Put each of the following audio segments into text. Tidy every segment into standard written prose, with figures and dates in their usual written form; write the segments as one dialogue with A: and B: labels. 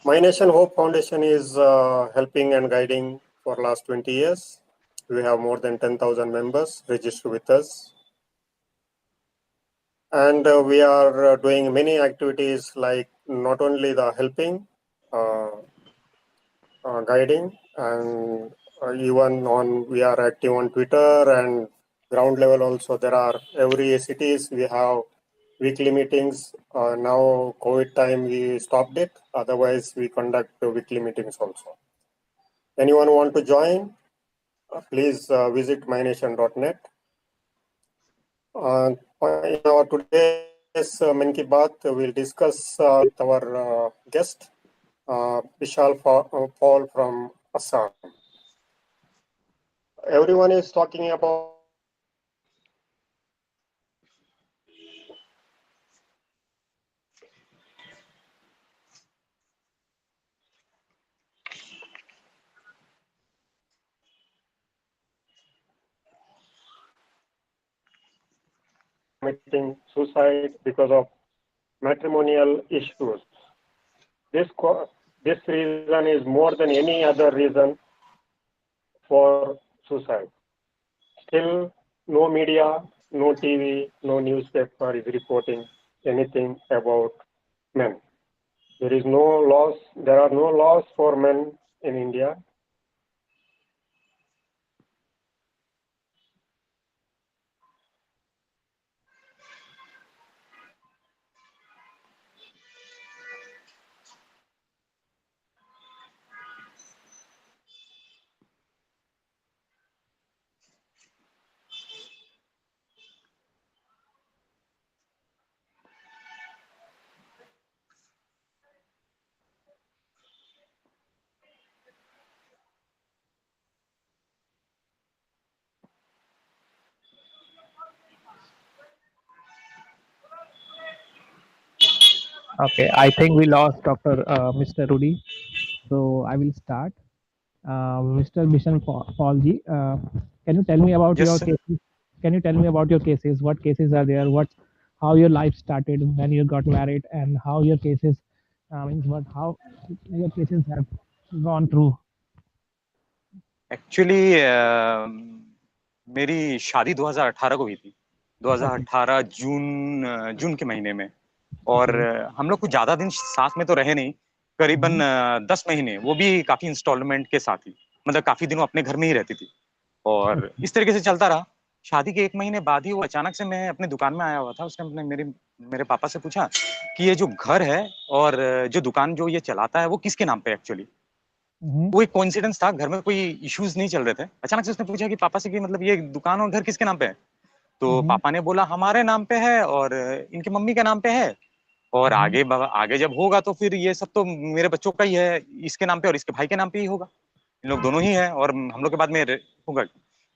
A: MyNation Hope Foundation is helping and guiding for last 20 years. We have more than 10,000 members registered with us. And we are doing many activities like not only the helping, guiding, and even on we are active on Twitter and ground level also. There are every cities we have weekly meetings. Now COVID time we stopped it. Otherwise we conduct weekly meetings also. Anyone want to join? Please visit mynation.net. In our today's Mann Ki Baat, we'll discuss with our guest, Vishal Paul from Assam. Everyone is talking about committing suicide because of matrimonial issues. This reason is more than any other reason for suicide. Still, no media, no TV, no newspaper is reporting anything about men. There are no laws for men in India.
B: Okay, I think we lost Mr. Rudy. So I will start. Mr. Mission Paulji, can you tell me about
C: Yes,
B: your
C: sir.
B: cases? Can you tell me about your cases? What cases are there? How your life started when you got married, and how your cases how your cases have gone through?
C: Actually मेरी शादी 2018 को हुई थी। 2018 जून के महीने में। और हम लोग कुछ ज्यादा दिन साथ में तो रहे नहीं, करीबन 10 महीने, वो भी काफी इंस्टॉलमेंट के साथ ही, मतलब काफी दिनों अपने घर में ही रहती थी। और इस तरीके से चलता रहा। शादी के 1 महीने बाद ही वो अचानक से, मैं अपने दुकान में आया हुआ था, उसने अपने मेरे पापा से पूछा कि ये जो घर है और जो दुकान जो ये चलाता है वो किसके नाम पे एक्चुअली। वो एक कोइंसिडेंस था, घर में कोई इश्यूज नहीं चल रहे थे। अचानक से उसने पूछा कि पापा से कि मतलब ये दुकान और घर किसके नाम पे है। तो पापा ने बोला हमारे नाम पे है और इनकी मम्मी के नाम पे है, और आगे जब होगा तो फिर ये सब तो मेरे बच्चों का ही है, इसके नाम पे और इसके भाई के नाम पे ही होगा, इन लोग दोनों ही है और हम लोग के बाद में होगा।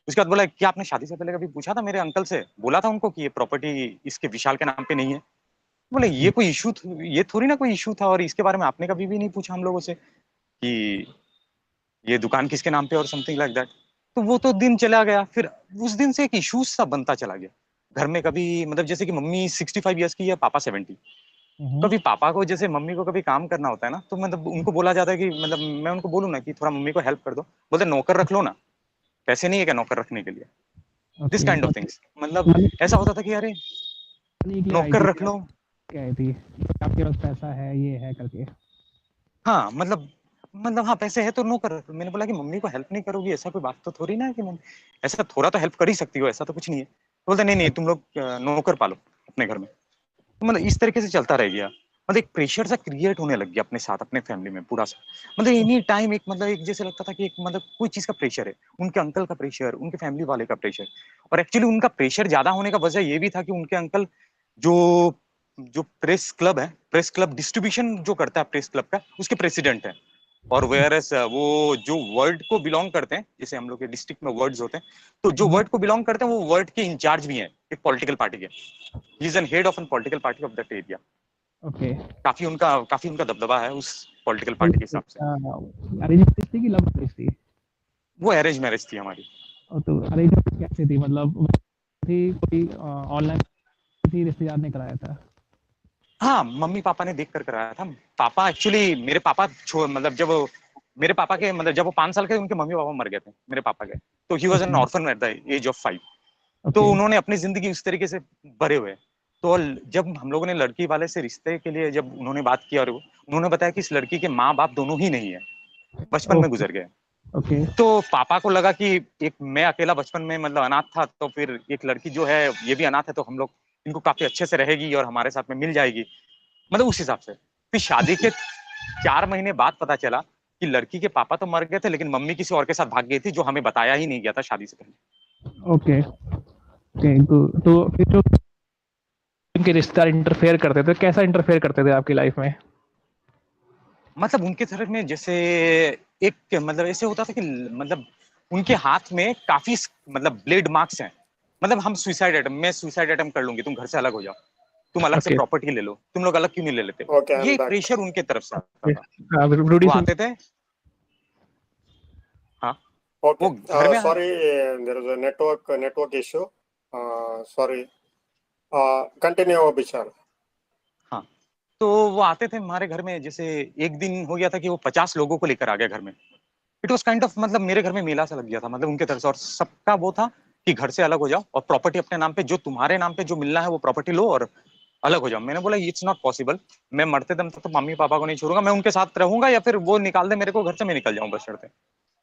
C: उसके बाद बोला क्या आपने शादी से पहले कभी पूछा था मेरे अंकल से, बोला था उनको कि ये प्रॉपर्टी इसके विशाल के नाम पे नहीं है। बोले ये कोई इशू, ये थोड़ी ना कोई इशू था, और इसके बारे में आपने कभी भी नहीं पूछा हम लोगों से कि ये दुकान किसके नाम पे और समथिंग लाइक दैट। तो वो तो दिन चला गया। फिर उस दिन से एक इशूज सा बनता चला गया घर में। कभी मतलब जैसे कि मम्मी 65 ईयर्स की है, पापा 70। कभी पापा को, जैसे मम्मी को कभी काम करना होता है ना, तो मतलब उनको बोला जाता है कि मतलब मैं उनको बोलूँ ना कि थोड़ा मम्मी को हेल्प कर दो, बोलते नौकर रख लो ना, पैसे नहीं है क्या नौकर रखने के लिए, दिस काइंड ऑफ थिंग्स। मतलब ऐसा होता था कि अरे नौकर रख लो।
B: क्या आई थी आपके पास पैसा है, ये है करके?
C: हाँ मतलब हाँ पैसे है तो नौकर रख लो। मैंने बोला कि मम्मी को हेल्प नहीं करोगी, ऐसा कोई बात तो थोड़ी ना है कि ऐसा थोड़ा तो हेल्प कर ही सकती हो, ऐसा तो कुछ नहीं है। तो बोलते नहीं तुम लोग नौकर पालो अपने घर में। तो मतलब इस तरीके से चलता रह गया। मतलब एक प्रेशर सा क्रिएट होने लग गया अपने साथ, अपने फैमिली में पूरा सा। मतलब एनी टाइम एक मतलब एक जैसे लगता था कि एक मतलब कोई चीज का प्रेशर है, उनके अंकल का प्रेशर, उनके फैमिली वाले का प्रेशर। और एक्चुअली उनका प्रेशर ज्यादा होने का वजह ये भी था कि उनके अंकल जो जो प्रेस क्लब है, प्रेस क्लब डिस्ट्रीब्यूशन जो करता है प्रेस क्लब का, उसके प्रेसिडेंट है। और वेयरएस वो जो वर्ड को बिलोंग करते हैं, जैसे हम लोग के डिस्ट्रिक्ट में वर्ड्स होते हैं, तो जो वर्ड को बिलोंग करते हैं वो वर्ड के इंचार्ज भी हैं एक पॉलिटिकल पार्टी के। He is an head of an political party of that area.
B: Okay.
C: काफी उनका दबदबा है उस पॉलिटिकल पार्टी के हिसाब से।
B: अरेंज मैरिज थी कि लव मैरिज थी?
C: वो अरेंज मैरिज थी हमारी।
B: तो अरेंज मैरिज कैसे थी, मतलब थी कोई ऑनलाइन थी, रिश्तेदार ने कराया था?
C: हाँ, मम्मी पापा ने देख कर कराया था। पापा एक्चुअली मेरे पापा मतलब जब मेरे पापा के मतलब जब वो 5 साल के उनके मम्मी पापा मर गए थे मेरे पापा के, तो he was an
B: okay.
C: Orphan at the age of 5। तो
B: ओके।
C: उन्होंने अपनी जिंदगी उस तरीके से भरे हुए। तो जब हम लोगों ने लड़की वाले से रिश्ते के लिए जब उन्होंने बात की, और उन्होंने बताया कि इस लड़की के माँ बाप दोनों ही नहीं है, बचपन में
B: ओके।
C: गुजर गए।
B: ओके।
C: तो पापा को लगा कि एक मैं अकेला बचपन में मतलब अनाथ था, तो फिर एक लड़की जो है ये भी अनाथ है, तो हम लोग इनको काफी अच्छे से रहेगी और हमारे साथ में मिल जाएगी, मतलब उस हिसाब से। फिर शादी के 4 महीने बाद पता चला कि लड़की के पापा तो मर गए थे, लेकिन मम्मी किसी और के साथ भाग गई थी, जो हमें बताया ही नहीं गया था शादी से पहले।
B: ओके। ओके। तो फिर जो उनके रिश्तेदार इंटरफेयर करते थे, कैसा इंटरफेयर करते थे आपकी लाइफ में?
C: मतलब उनके तरफ में जैसे एक मतलब ऐसे होता था कि मतलब उनके हाथ में काफी मतलब ब्लेड मार्क्स हैं। मतलब हम सुसाइड अटेम्प्ट, मैं सुसाइड अटेम्प्ट कर लूंगी, तुम घर से अलग हो जाओ, तुम अलग से
B: ओके।
C: प्रॉपर्टी ले लो, तुम लोग अलग क्यों नहीं ले लेते।
A: Okay, I'm
C: ये
A: back.
C: प्रेशर उनके तरफ से आता
B: ओके।
C: था।
B: हाँ, रूडी
C: वो
B: सुन।
C: आते थे। हाँ,
A: Okay.
C: वो घर में।
A: Sorry, there is a network issue. Sorry. Continue, Vishal.
C: हाँ, तो वो आते थे हमारे घर में। जैसे एक दिन हो गया था कि वो 50 लोगों को लेकर आ गया घर में। इट वॉज काइंड ऑफ मतलब मेरे घर में मेला सा लग गया था, मतलब उनके तरफ से। और सबका वो था कि घर से अलग हो जाओ और प्रॉपर्टी अपने नाम पे, जो तुम्हारे नाम पे जो मिलना है वो प्रॉपर्टी लो और अलग हो जाओ। मैंने बोला इट्स नॉट पॉसिबल, मैं मरते दम तक तो मम्मी पापा को नहीं छोड़ूंगा, मैं उनके साथ रहूंगा, या फिर वो निकाल दे मेरे को घर से, मैं निकल जाऊं बस शर्त है।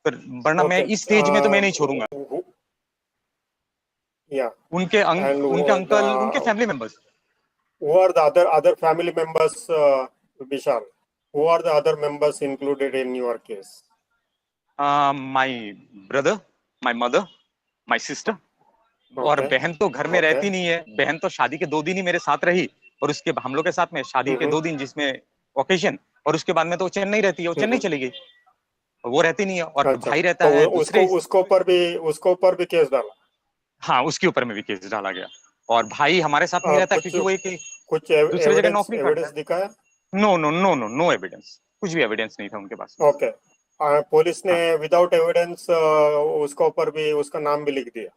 C: फिर वरना मैं
A: Okay.
C: इस स्टेज में तो मैं नहीं छोड़ूंगा।
A: Yeah. And
C: उनके अंकल, उनके family members.
A: who are the other family members, Vishal? Who are the other members included in your case?
C: My brother, my mother, my sister. और
A: Okay.
C: बहन तो घर में
A: Okay.
C: रहती नहीं है, बहन तो शादी के 2 दिन ही मेरे साथ रही। और उसके हम लोग के साथ में शादी के
A: Mm-hmm.
C: 2 दिन जिसमें ओकेजन, और उसके बाद में तो वो चेन्नई रहती है, वो चेन्नई
A: Mm-hmm.
C: चली गई, वो रहती नहीं है। और
A: अच्छा,
C: भाई रहता
A: तो
C: है
A: उसको
C: दूसरे।
A: उसको ऊपर भी केस डाला।
C: हाँ, उसके ऊपर में भी केस डाला गया। और भाई हमारे साथ नहीं रहता
A: कुछ
C: क्योंकि वो एक
A: कुछ
C: दूसरे जगह
A: एविडेंस
C: नौकरी करता
A: एविडेंस
C: है।
A: दिखाया।
C: No no no no, no evidence, कुछ भी एविडेंस नहीं था उनके पास में।
A: ओके। पुलिस ने
C: हाँ
A: विदाउट एविडेंस उसका ऊपर भी उसका नाम भी लिख दिया।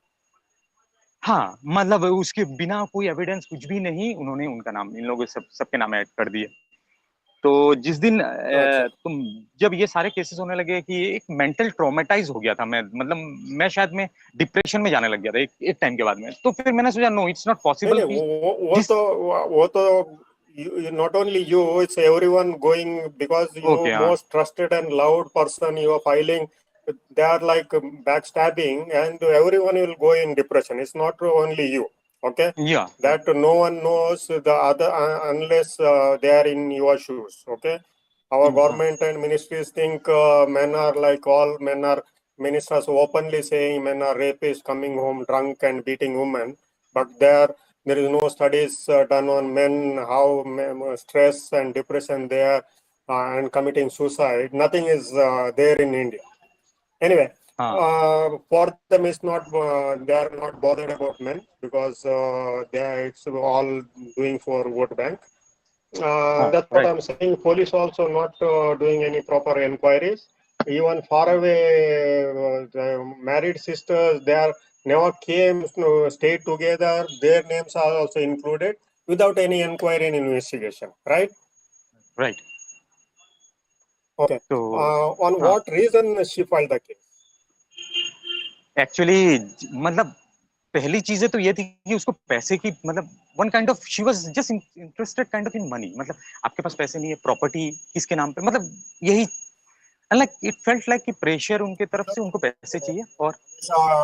C: हाँ, मतलब उसके बिना कोई एविडेंस कुछ भी नहीं, उन्होंने उनका नाम इन लोगों सबके नाम ऐड कर दिए। तो जिस दिन
A: अच्छा।
C: तुम जब ये सारे केसेस होने लगे कि एक मेंटल ट्रॉमेटाइज हो गया था मैं, मतलब मैं शायद मैं डिप्रेशन में जाने लग गया था एक टाइम के बाद में। तो फिर मैंने सोचा नो, इट्स नॉट
A: नहीं
C: पॉसिबल
A: नहीं,
C: कि
A: वो
C: जिस।
A: तो वो तो not only you, it's everyone going, because you
C: okay हाँ।
A: most trusted and loud person you are filing, they are like backstabbing, and everyone will go in depression. It's not only you. Okay.
C: या
A: That no one knows the other unless they are in your shoes. Okay. Our
C: हाँ
A: government and ministries think men are like all men are, ministers openly saying men are rapists coming home drunk and beating women, but there is no studies done on men, how stress and depression they are, and committing suicide. Nothing is there in India. Anyway,
C: हाँ।
A: for them it's not, they are not bothered about men because it's all doing for vote bank.
C: हाँ
A: That's what
C: right.
A: I'm saying. Police also not doing any proper inquiries. Even far away, the married sisters, they are never came to stay together. Their names are also included without any inquiry and investigation. Right?
C: Right.
A: Okay.
C: तो
A: On
C: हाँ,
A: what reason she filed the case?
C: Actually मतलब पहली चीजें तो ये थी कि उसको पैसे की मतलब one kind of she was just interested kind of in money. मतलब आपके पास पैसे नहीं है, प्रॉपर्टी किसके नाम पे, मतलब यही। लाइक इट फेल्ट लाइक कि प्रेशर उनके तरफ से, उनको पैसे चाहिए। और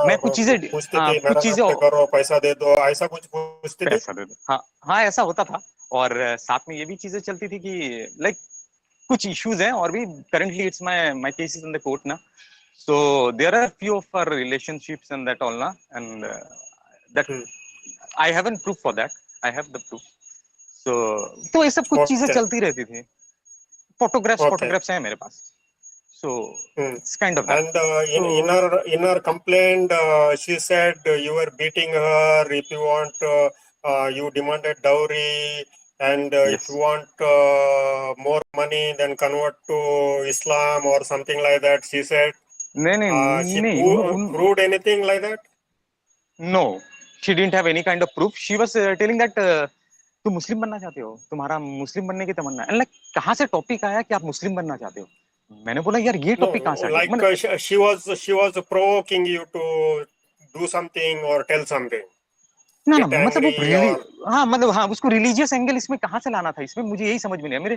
C: मैं कुछ चीजें,
A: पूछती
C: हाँ
A: थी
C: कुछ
A: मेरा नाम
C: चीजें
A: पे करो, पैसा दे दो, ऐसा कुछ पूछती थी।
C: पैसा दे दो, हाँ हाँ ऐसा होता था। और साथ में ये भी चीजें चलती थी कि लाइक कुछ इश्यूज हैं और भी। Currently it's my my case is in the court ना। So there are few of our relationships and that all ना, and that I haven't proof for that, I have the proof. तो ये सब कुछ चीजें
A: Okay.
C: चलती रहती थी। Photographs
A: Okay.
C: फोटोग्राफ्स हैं मेरे पास। सो
A: Hmm.
C: It's kind of that.
A: And
C: तो
A: in her complaint, she said you were beating her. If you want, you demanded dowry, and if
C: yes,
A: you want more money, then convert to Islam or something like that. She said
C: नहीं नहीं
A: she
C: नहीं,
A: proved anything like that.
C: no, she didn't have any kind of proof. She was telling that तुम मुस्लिम बनना चाहते हो, तुम्हारा मुस्लिम बनने की तमन्ना है। लाइक कहाँ से टॉपिक आया कि आप मुस्लिम बनना चाहते हो? मैंने बोला यार ये
A: No,
C: टॉपिक कहाँ से आ गया?
A: like she was provoking you to do something or tell something,
C: ना ना
A: get
C: मतलब वो
A: angry or
C: हाँ मतलब हाँ, उसको रिलीजियस एंगल इसमें कहाँ से लाना था, इसमें मुझे यही समझ में नहीं आया। मेरे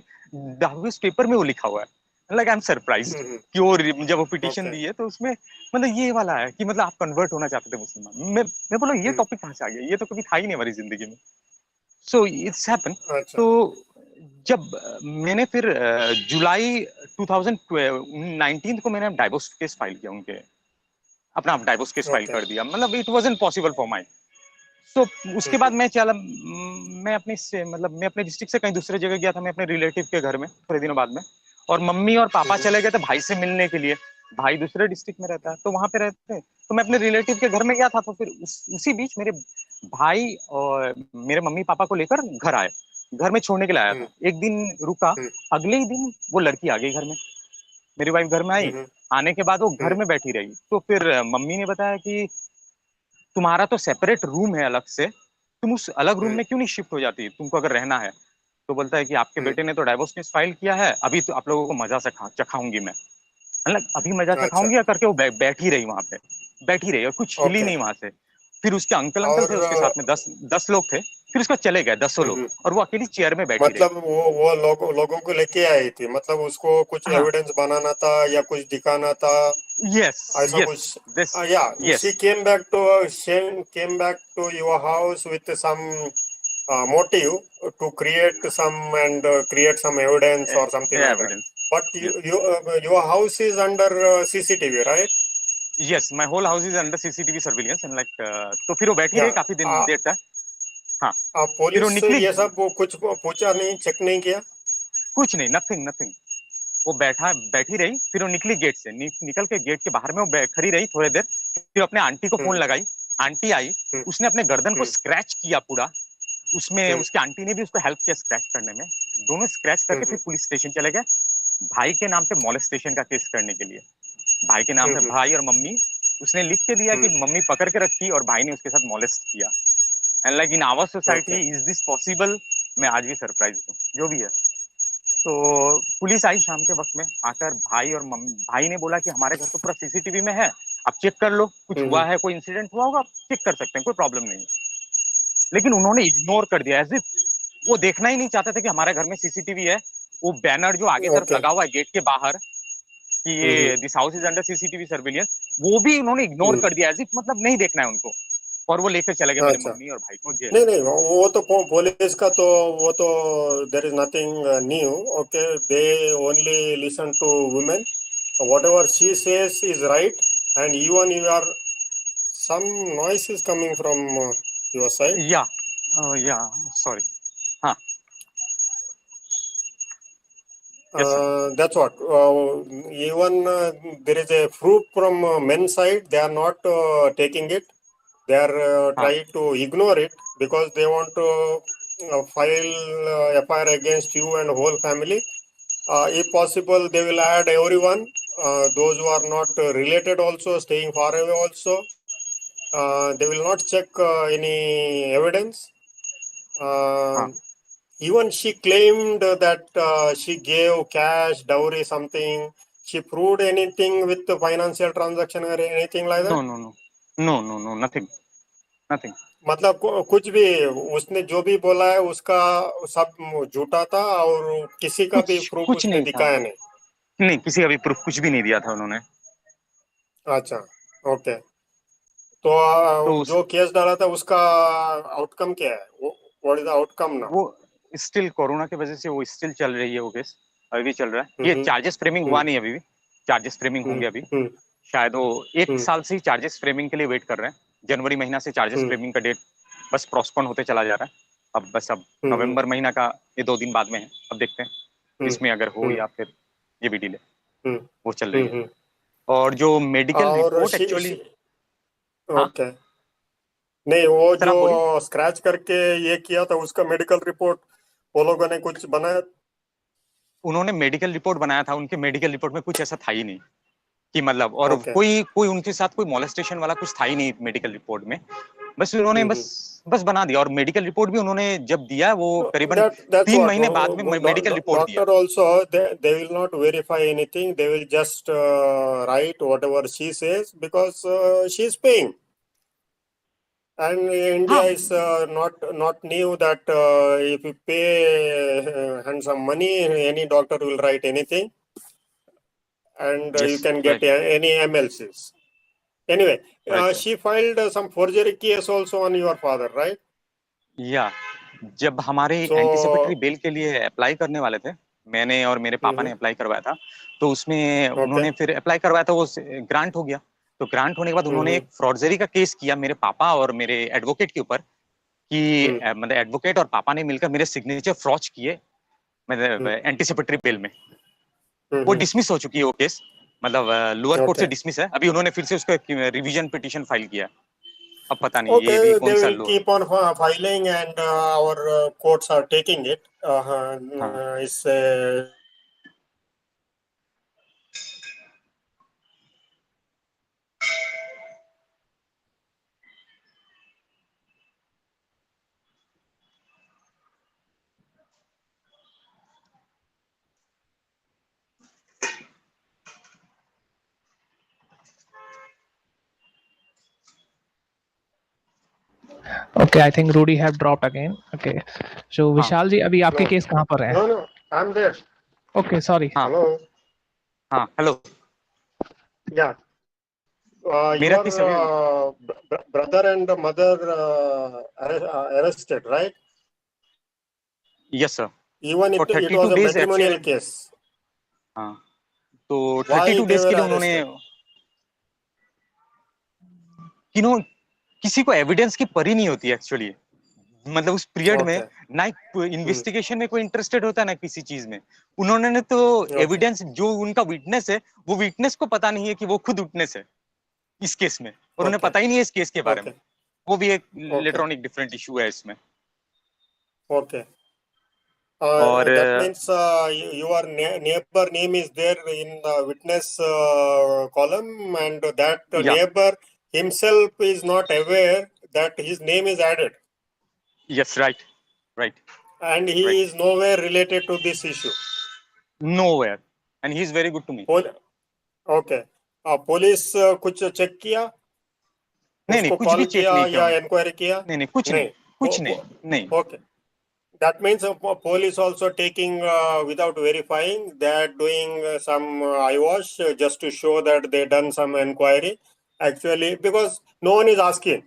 C: दावस पेपर में वो लिखा हुआ है। Like I am surprised
A: Mhm.
C: कि वो जब वो पिटीशन
A: Okay.
C: दी है तो उसमें मतलब ये वाला है कि मतलब आप कन्वर्ट होना चाहते थे मुसलमान। मैं बोला ये
A: Hmm.
C: टॉपिक कहाँ से आ गया, ये तो कभी था ही नहीं हमारी जिंदगी में। So it's happen.
A: अच्छा।
C: तो जब मैंने फिर जुलाई 2019 को मैंने डाइवोर्स केस फाइल किया उनके, अपना डाइवोर्स केस फाइल
A: Okay.
C: कर दिया। मतलब it wasn't possible for my. तो उसके बाद
A: Mhm.
C: मैं चला, मैं अपने से मतलब मैं अपने डिस्ट्रिक्ट से कहीं दूसरे जगह गया था, मैं अपने रिलेटिव के घर में थोड़े दिनों बाद में। और मम्मी और पापा
A: Mhm.
C: चले गए थे भाई से मिलने के लिए। भाई दूसरे डिस्ट्रिक्ट में रहता है तो वहां पे रहते हैं, तो मैं अपने रिलेटिव के घर में गया था। तो फिर उसी बीच मेरे भाई और मेरे मम्मी पापा को लेकर घर आए, घर में छोड़ने के लिए आया था।
A: Mhm.
C: एक दिन रुका,
A: Mhm.
C: अगले ही दिन वो लड़की आ गई घर में। मेरी वाइफ घर में आई,
A: Mhm.
C: आने के बाद वो घर
A: Mhm.
C: में बैठी रही। तो फिर मम्मी ने बताया कि तुम्हारा तो सेपरेट रूम है अलग से, तुम उस अलग रूम
A: Mhm.
C: में क्यों नहीं शिफ्ट हो जाती तुमको अगर रहना है? तो बोलता है कि आपके
A: Mhm.
C: बेटे ने तो डाइवोर्स केस फाइल किया है, अभी तो आप लोगों को मजा से चखाऊंगी मैं। मतलब अभी मजा
A: अच्छा।
C: चखाऊंगी या करके वो बैठी रही वहां पे, बैठी रही और कुछ हिली
A: Okay.
C: नहीं वहां से। फिर उसके अंकल अंकल थे
A: और
C: उसके साथ में, 10 लोग थे। फिर उसके बाद चले गए 10 लोग,
A: Mhm.
C: और वो अकेली चेयर में बैठी रही।
A: मतलब वो लोगों को लेके आई थी, मतलब उसको कुछ
C: हाँ,
A: एविडेंस बनाना था या कुछ दिखाना था,
C: यस
A: ऐसा
C: यस,
A: कुछ।
C: This,
A: Yeah,
C: yes,
A: she came back to your house with some motive to create some evidence or something like that.
C: Evidence,
A: But your house is under CCTV, right?
C: Yes my whole house is under CCTV surveillance and like, तो फिर वो बैठी रही
A: Yeah.
C: काफी दिन देर तक। हाँ, फिर वो
A: पुलिस
C: निकली।
A: ये सब वो कुछ पूछा नहीं, चेक नहीं किया?
C: कुछ नहीं, नथिंग नथिंग। वो बैठी रही, फिर वो निकली गेट से, निकल के गेट के बाहर में वो खड़ी रही थोड़ी देर। फिर अपने आंटी को फोन
A: हम्म।
C: लगाई, आंटी आई,
A: हम्म।
C: उसने अपने गर्दन को
A: हम्म।
C: स्क्रैच किया पूरा। उसमें
A: हम्म।
C: उसकी आंटी ने भी उसको हेल्प किया स्क्रैच करने में। दोनों स्क्रैच करके
A: हम्म।
C: फिर पुलिस स्टेशन चले गए, भाई के नाम पे मॉलेस्टेशन का केस करने के लिए। भाई के नाम पे,
A: हम्म।
C: भाई और मम्मी, उसने लिख के दिया कि
A: हम्म।
C: मम्मी पकड़ के रखी और भाई ने उसके साथ मॉलेस्ट किया। And like in hour
A: okay.
C: Society is this possible? मैं आज भी सरप्राइज हूँ जो भी है। तो पुलिस आई शाम के वक्त में आकर, भाई और मम्मी, भाई ने बोला कि हमारे घर तो पूरा सीसीटीवी में है, आप चेक कर लो, कुछ हुआ
A: हम्म।
C: है, कोई इंसिडेंट हुआ होगा, चेक कर सकते हैं, कोई प्रॉब्लम नहीं है। लेकिन उन्होंने इग्नोर कर दिया, एज इफ वो देखना ही नहीं चाहते थे कि हमारे घर में सीसीटीवी है। वो बैनर जो आगे तरफ
A: ओके।
C: लगा हुआ है गेट के बाहर कि
A: हम्म।
C: ये this house is under CCTV surveillance, वो भी उन्होंने इग्नोर
A: हम्म।
C: कर दिया, एज इफ मतलब नहीं देखना है उनको। और वो लेकर चले गए मेरे
A: अच्छा।
C: मम्मी और भाई को जेल।
A: नहीं नहीं, वो तो पुलिस का तो वो तो there is nothing new. Okay, they only listen to women, whatever she says is right. And even you are, some noise is coming from your side.
C: या या सॉरी, हाँ, yes sir,
A: That's what. Even there is a proof from men's side. They are not taking it. They are
C: हाँ
A: trying to ignore it because they want to file FIR against you and whole family. If possible, they will add everyone, those who are not related also, staying far away also. They will not check any evidence. Uh,
C: हाँ,
A: Even she claimed that she gave cash, dowry, something. She proved anything with the financial transaction or anything like
C: no
A: that?
C: No no, no no no, nothing nothing.
A: मतलब कुछ भी उसने जो भी बोला है उसका सब झूठा था, और किसी का भी
C: कुछ
A: प्रूफ
C: कुछ
A: उसने
C: नहीं था,
A: दिखाया नहीं?
C: नहीं किसी का भी प्रूफ कुछ भी नहीं दिया था उन्होंने।
A: अच्छा। ओके। तो
C: तो उस,
A: जो केस डाला था उसका आउटकम क्या है? What is the outcome now?
C: वो स्टिल कोरोना की वजह से वो स्टिल चल रही है वो केस, अभी भी चल रहा है। ये
A: हम्म।
C: चार्जेस फ्रेमिंग
A: हम्म।
C: हुआ नहीं अभी भी, चार्जेस फ्रेमिंग
A: हम्म।
C: होंगे अभी।
A: हम्म।
C: शायद वो एक
A: हम्म।
C: साल से ही चार्जेस फ्रेमिंग के लिए वेट कर रहे हैं। जनवरी महीना से चार्जेस
A: हम्म।
C: फ्रेमिंग का डेट बस प्रोस्पोन होते चला जा रहा है। अब बस अब
A: हम्म।
C: नवंबर महीना का ये 2 दिन बाद में है, अब देखते हैं
A: हम्म।
C: इसमें अगर हो
A: हम्म।
C: या फिर ये भी डिले,
A: हम्म।
C: वो चल रही
A: हम्म।
C: है। और जो मेडिकल
A: और
C: रिपोर्ट एक्चुअली, हाँ
A: ओके। नहीं, वो
C: सर
A: जो
C: आप बोलिए।
A: स्क्रैच करके ये किया था उसका मेडिकल रिपोर्ट वो लोगों ने कुछ बनाया?
C: उन्होंने मेडिकल रिपोर्ट बनाया था, उनके मेडिकल रिपोर्ट में कुछ ऐसा था ही नहीं कि मतलब, और
A: ओके।
C: कोई कोई उनके साथ कोई मॉलेस्टेशन वाला कुछ था ही नहीं मेडिकल रिपोर्ट में। बस उन्होंने बस बना दिया। और मेडिकल रिपोर्ट भी उन्होंने जब दिया वो करीबन
A: That's
C: 3
A: what
C: महीने बाद में मेडिकल रिपोर्ट दिया।
A: doctor also they will not verify anything. They will just write whatever she says because she is paying. And India
C: हाँ
A: is not new that if you pay handsome money, any doctor will write anything, and you
C: yes
A: can get
C: right
A: any MLCs. Anyway,
C: right
A: she filed some forgery case also on your father, right?
C: या जब हमारे anticipatory
A: So,
C: bell के लिए apply करने वाले थे, मैंने और मेरे पापा ने अप्लाई करवाया था, तो उसमें
A: okay.
C: उन्होंने फिर अप्लाई करवाया था, वो ग्रांट हो गया। तो ग्रांट होने के बाद उन्होंने एक फ्रॉडजरी का केस किया मेरे पापा और मेरे एडवोकेट के ऊपर कि मतलब एडवोकेट और पापा ने मिलकर मेरे सिग्नेचर फ्रॉड किए मतलब एंटीसिपेटरी बेल में। वो डिसमिस हो चुकी है वो केस, मतलब लोअर कोर्ट से
A: Okay.
C: डिसमिस है। अभी उन्होंने फिर से उसका रिवीजन पिटीशन फाइल किया है। अब पता नहीं ये भी
A: Okay,
C: कौन
A: they
C: सा
A: will
C: low.
A: keep on filing, and our courts are taking it.
C: हाँ
A: It's
B: Okay, I think Rudy have dropped again. Okay, so
C: हाँ
B: विशाल जी अभी आपके
A: no,
B: केस कहाँ पर है?
A: no. I'm there.
B: Okay, sorry.
C: हाँ
A: Hello.
C: हाँ हेलो।
A: Yeah.
C: मेरा
A: Your
C: केस अभी
A: brother and mother arrested, right?
C: Yes sir
A: Even
C: for
A: it
C: thirty
A: was
C: two
A: a
C: days
A: matrimonial
C: actually.
A: case.
C: हाँ तो thirty
A: Why
C: two
A: they
C: days
A: were
C: के लिए उन्होंने
A: arrested?
C: किसी को एविडेंस की परी नहीं होती एक्चुअली। मतलब उस पीरियड में
A: Okay.
C: ना इन्वेस्टिगेशन में कोई इंटरेस्टेड होता है ना किसी चीज में। उन्होंने तो
A: Okay.
C: एविडेंस जो उनका विटनेस है, वो विटनेस को पता नहीं है कि वो खुद विटनेस है इस केस में, और उन्हें
A: Okay.
C: पता ही नहीं है इस केस के बारे में।
A: Okay.
C: वो भी एक
A: Okay.
C: इलेक्ट्रॉनिक डिफरेंट इशू है इसमें।
A: Okay.
C: और
A: That means your neighbor name is there in the witness column, and that
C: या
A: neighbor himself is not aware that his name is added,
C: yes right right
A: and he
C: right
A: is nowhere related to this issue.
C: Nowhere and he is very good to me.
A: Okay. Police कुछ check किया,
C: नहीं
A: उसको
C: कुछ भी
A: call
C: check
A: किया
C: नहीं किया
A: या
C: उन्होंने।
A: इंक्वायरी किया?
C: नहीं कुछ नहीं
A: नहीं.
C: कुछ नहीं नहीं।
A: Okay. That means police also taking without verifying. They are doing some eyewash just to show that they done some inquiry. Actually, because no one is asking.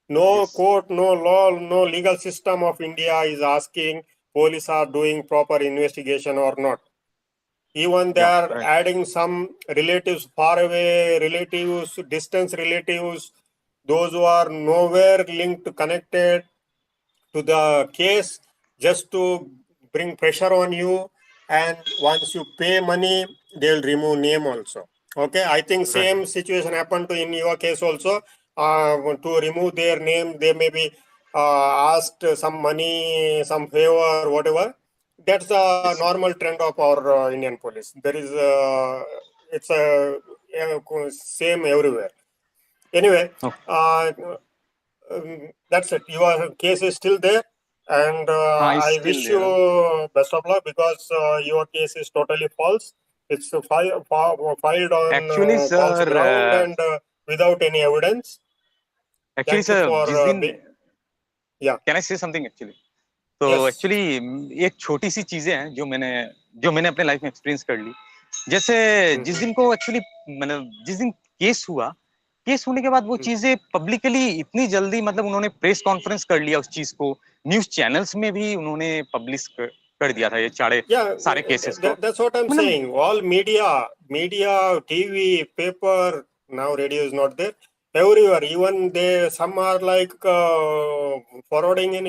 A: No
C: yes
A: court, no law, no legal system of India is asking police are doing proper investigation or not. Even they
C: या
A: are
C: right
A: adding some relatives, far away relatives, distance relatives, those who are nowhere linked, connected to the case, just to bring pressure on you. And once you pay money, they will remove name also. Okay, I think
C: right
A: same situation happened to in your case also. To remove their name, they may be asked some money, some favor, whatever. That's the
C: yes
A: normal trend of our Indian police. There is it's a same everywhere. Anyway, uh, that's it. Your case is still there, and
C: हाँ is
A: I
C: still
A: wish
C: there.
A: you best of luck because your case is totally false. It's filed on
C: actually
A: false
C: sir
A: ground and without any evidence.
C: Actually
A: Thank you
C: sir
A: for
C: जिस दिन
A: yeah.
C: Can I से something actually. तो
A: Yes.
C: Actually एक छोटी सी चीजें हैं जो मैंने अपने लाइफ में एक्सपीरियंस कर ली। जैसे जिस
A: Mm-hmm.
C: दिन को एक्चुअली मतलब जिस दिन केस होने के बाद वो चीजें पब्लिकली इतनी जल्दी, मतलब उन्होंने प्रेस कॉन्फ्रेंस कर लिया उस चीज को, न्यूज चैनल्स में भी उन्होंने पब्लिश कर दिया था ये
A: Yeah,
C: सारे केसेस को।
A: that's what I'm
C: मतलब
A: saying. All media, TV, paper, now radio is not there. Everywhere, even they some are like forwarding in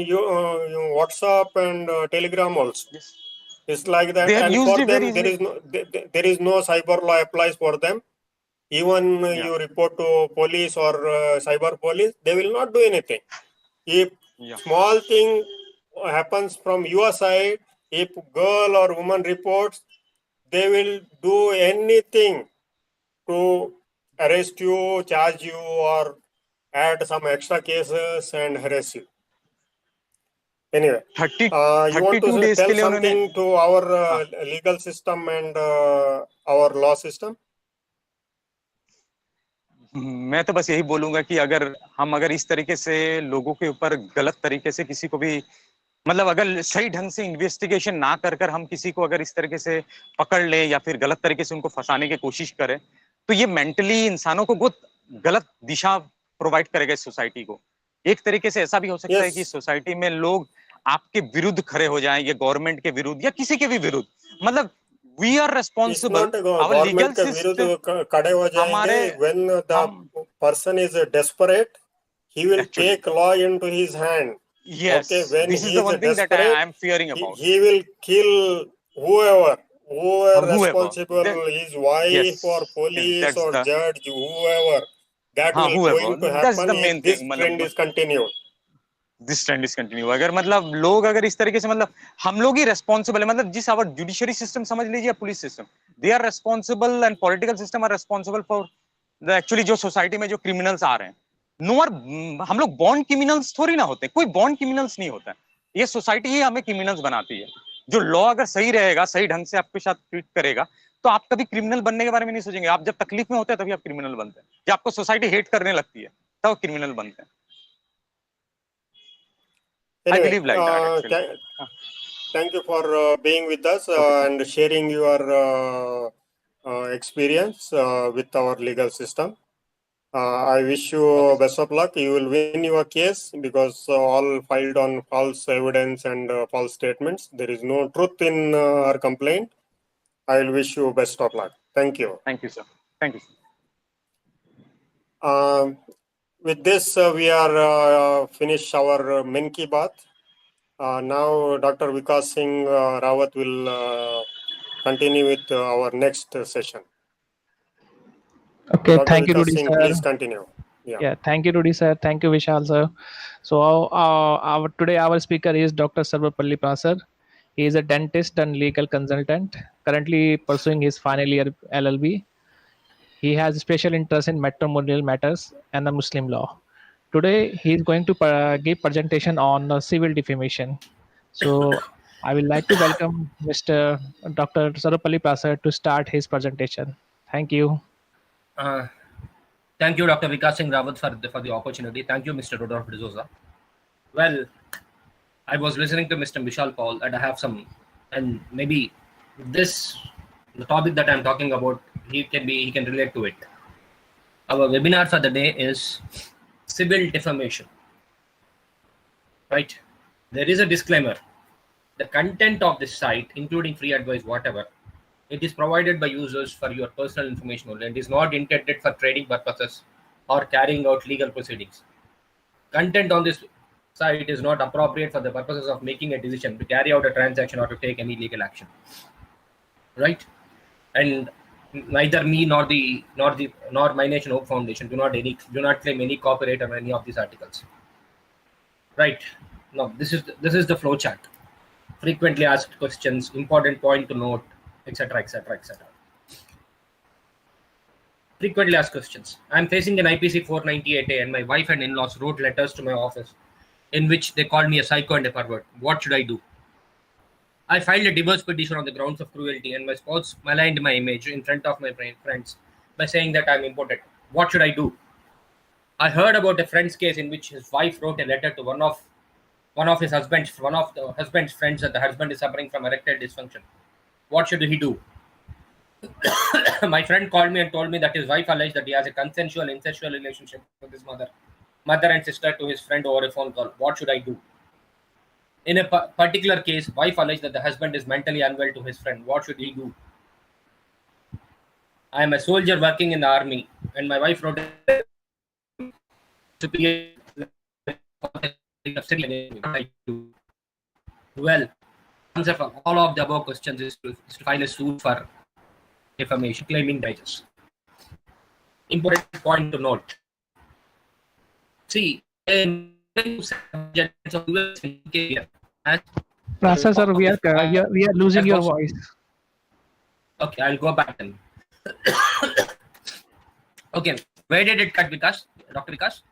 A: WhatsApp and Telegram also. It's like
C: they
A: that,
C: have
A: and
C: used
A: for
C: it very
A: them
C: easily.
A: there is no cyber law applies for them. Even
C: या
A: you report to police or cyber police, they will not do anything. If
C: या
A: small thing happens from your side, if girl or woman reports, they will do anything to arrest you, charge you, or add some extra cases and harass you. Anyway,
C: 30
A: you want
C: 32
A: to
C: days के
A: tell
C: लिए उन्होंने
A: something to our legal system and our law system?
C: मैं तो बस यही बोलूंगा कि अगर इस तरीके से लोगों के ऊपर गलत तरीके से किसी को भी मतलब अगर सही ढंग से इन्वेस्टिगेशन ना कर कर हम किसी को अगर इस तरीके से पकड़ ले या फिर गलत तरीके से उनको फंसाने की कोशिश करें तो ये मेंटली इंसानों को बहुत गलत दिशा प्रोवाइड करेगा इस सोसाइटी को। एक तरीके से ऐसा भी हो सकता है कि
A: Yes.
C: सोसाइटी में लोग आपके विरुद्ध खड़े हो जाएं या गवर्नमेंट के विरुद्ध या किसी के भी विरुद्ध मतलब we are
A: It's
C: responsible
A: not
C: our legal
A: government के
C: सिस्टम
A: विरुद्ध खड़े हो
C: हमारे
A: जाएंगे. When the
C: हम
A: person is desperate, he will
C: actually
A: take law into his hand.
C: Yes
A: Okay, when
C: this is
A: he
C: the
A: is
C: one thing that
A: desperate,
C: I am fearing about
A: he will kill whoever
C: whoever
A: responsible, his wife or
C: yes
A: police
C: that's
A: or
C: the
A: judge, whoever. That
C: हाँ
A: will
C: whoever
A: going to
C: that's
A: happen
C: the
A: if
C: main
A: this
C: thing
A: trend
C: मतलब
A: is continued.
C: This trend is continue अगर मतलब लोग अगर इस तरीके से मतलब हम लोग ही रेस्पॉन्सिबल है मतलब जिस आवर जुडिशरी सिस्टम समझ लीजिए या police system they are responsible and political system are responsible for the actually जो सोसाइटी में जो क्रिमिनल्स आ रहे हैं नो आर हम लोग बॉर्न क्रिमिनल्स थोड़ी ना होते कोई बॉर्न क्रिमिनल्स नहीं होता है ये सोसाइटी ही हमें क्रिमिनल्स बनाती है जो लॉ अगर सही रहेगा सही ढंग से आपके साथ ट्रीट करेगा तो आप कभी क्रिमिनल बनने के बारे में नहीं सोचेंगे आप जब तकलीफ में होते हैं तभी आप क्रिमिनल बनते हैं जब आपको सोसाइटी हेट करने लगती है तब क्रिमिनल बनते हैं आई
A: Anyway,
C: believe like that actually
A: thank you for being with us
C: okay
A: and sharing your experience with our legal system. I wish you
C: okay
A: best of luck. You will win your case because all filed on false evidence and false statements. There is no truth in our complaint. I will wish you best of luck. Thank you.
C: Thank you sir thank you sir
A: With this, we are finished our Min Ki Baat. Now, Dr. Vikas Singh Rawat will continue with our next session.
B: Okay,
A: Dr.
B: thank you,
A: Vikas
B: Rudy
A: Singh,
B: sir.
A: please continue.
B: Yeah, thank you, Rudy sir. Thank you, Vishal sir. So today our speaker is Dr. Sarvapalli Prasar. He is a dentist and legal consultant, currently pursuing his final year LLB. He has special interest in matrimonial matters and the Muslim law. Today, he is going to give presentation on civil defamation. So, I would like to welcome Mr. Dr. Sarvapalli Prasad to start his presentation. Thank you.
D: Thank you, Dr. Vikas Singh Rawat, for the opportunity. Thank you, Mr. Rodolfo D'Souza. Well, I was listening to Mr. Vishal Paul, and I have some, and maybe the topic that I'm talking about, he can relate to it. Our webinar for the day is civil defamation. Right? There is a disclaimer. The content of this site, including free advice, whatever, it is provided by users for your personal information only and is not intended for trading purposes or carrying out legal proceedings. Content on this site is not appropriate for the purposes of making a decision to carry out a transaction or to take any legal action. Right? And neither me nor MyNation Hope Foundation do not claim any copyright on any of these articles. Right? Now this is the flow chart. Frequently asked questions, important point to note, etc., etc., etc. Frequently asked questions. I'm facing an IPC 498A, and my wife and in-laws wrote letters to my office in which they called me a psycho and a pervert. What should I do? I filed a divorce petition on the grounds of cruelty, and my spouse maligned my image in front of my friends by saying that I'm impotent. What should I do? I heard about a friend's case in which his wife wrote a letter to one of the husband's friends that the husband is suffering from erectile dysfunction. What should he do? My friend called me and told me that his wife alleged that he has a consensual incestual relationship with his mother and sister to his friend over a phone call. What should I do? In a particular case, wife alleged that the husband is mentally unwell to his friend. What should he do? I am a soldier working in the army, and my wife wrote well, answer for all of the above questions is to file a suit for defamation, claiming damages. Important point to note. See,
B: Prasad sir, we are losing your voice.
D: Okay, I'll go back then. Okay, where did it cut, Vikas? Dr. Vikas?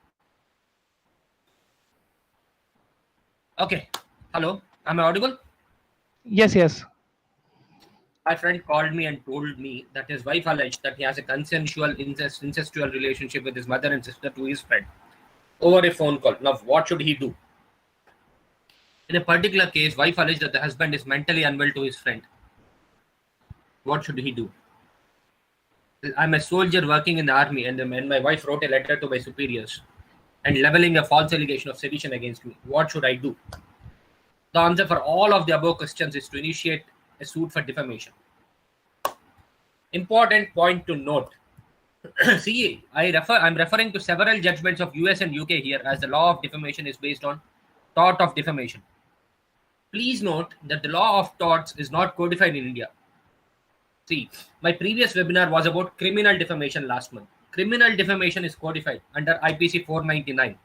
D: Okay. Hello. Am I audible?
B: Yes, yes.
D: My friend called me and told me that his wife alleged that he has a consensual incestual relationship with his mother and sister to his friend over a phone call. Now, what should he do? In a particular case, wife alleged that the husband is mentally unwell to his friend. What should he do? I'm a soldier working in the army, and my wife wrote a letter to my superiors and leveling a false allegation of sedition against me. What should I do? The answer for all of the above questions is to initiate a suit for defamation. Important point to note. See, I'm referring to several judgments of US and UK here, as the law of defamation is based on tort of defamation. Please note that the law of torts is not codified in India. See, my previous webinar was about criminal defamation last month. Criminal defamation is codified under IPC 499,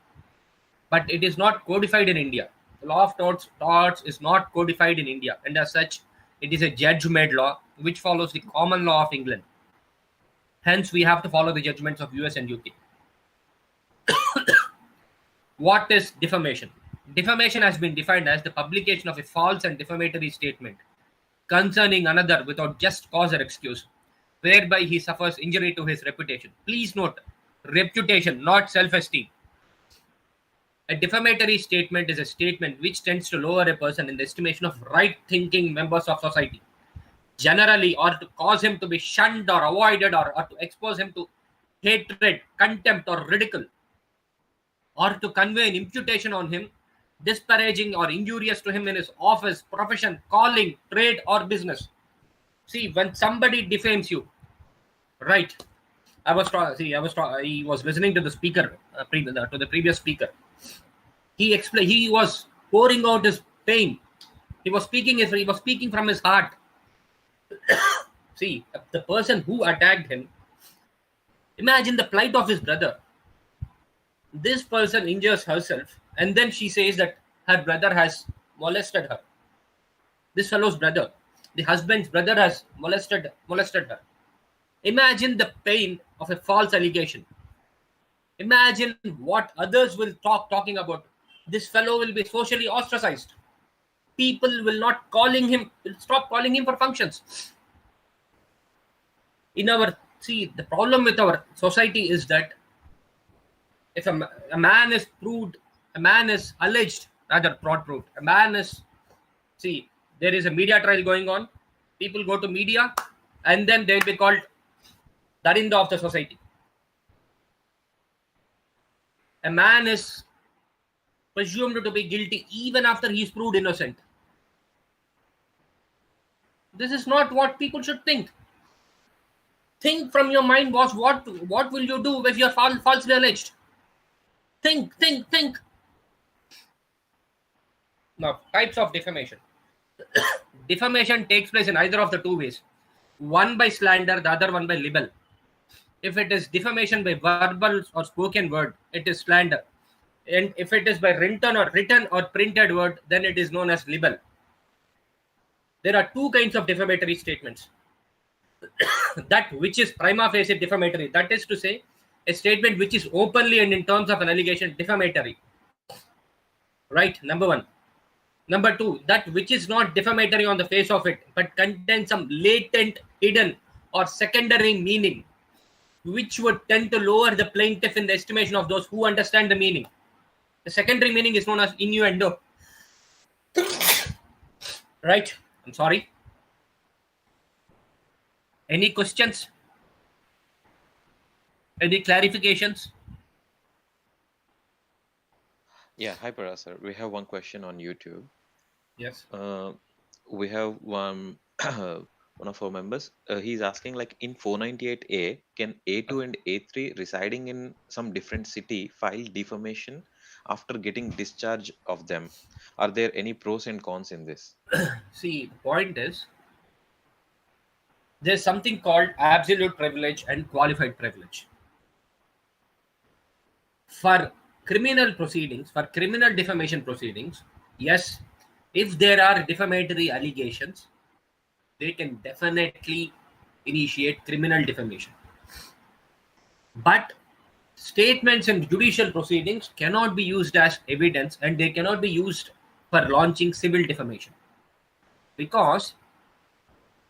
D: but it is not codified in India. The law of torts is not codified in India, and as such, it is a judge-made law which follows the common law of England. Hence, we have to follow the judgments of US and UK. What is defamation? Defamation has been defined as the publication of a false and defamatory statement concerning another without just cause or excuse, whereby he suffers injury to his reputation. Please note, reputation, not self-esteem. A defamatory statement is a statement which tends to lower a person in the estimation of right-thinking members of society, generally, or to cause him to be shunned or avoided, or to expose him to hatred, contempt, or ridicule, or to convey an imputation on him disparaging or injurious to him in his office, profession, calling, trade, or business. See, when somebody defames you, right? He was listening to the speaker, to the previous speaker. He was pouring out his pain. He was speaking from his heart. See, the person who attacked him, imagine the plight of his brother. This person injures herself, and then she says that her brother has molested her. This fellow's brother, the husband's brother, has molested her. Imagine the pain of a false allegation. Imagine what others will talking about. This fellow will be socially ostracized. People will stop calling him for functions. The problem with our society is that if a man is alleged, rather not proved, there is a media trial going on, people go to media, and then they'll be called Darinda of the society. A man is presumed to be guilty even after he is proved innocent. This is not what people should think. Think from your mind, boss. What will you do if you're falsely alleged? Think. Now, types of defamation. Defamation takes place in either of the two ways. One by slander, the other one by libel. If it is defamation by verbal or spoken word, it is slander. And if it is by written or printed word, then it is known as libel. There are two kinds of defamatory statements. That which is prima facie defamatory, that is to say, a statement which is openly and in terms of an allegation defamatory. Right, number one. Number two, that which is not defamatory on the face of it, but contains some latent, hidden, or secondary meaning, which would tend to lower the plaintiff in the estimation of those who understand the meaning. The secondary meaning is known as innuendo. Right, I'm sorry. Any questions? Any clarifications?
E: Yeah, hi Parag sir. We have one question on YouTube.
D: Yes.
E: We have one one of our members. He's asking, like, in 498A, can A2 and A3 residing in some different city file defamation after getting discharge of them? Are there any pros and cons in this?
D: See, the point is, there's something called absolute privilege and qualified privilege. For criminal proceedings, for criminal defamation proceedings, yes, if there are defamatory allegations, they can definitely initiate criminal defamation. But statements in judicial proceedings cannot be used as evidence, and they cannot be used for launching civil defamation, because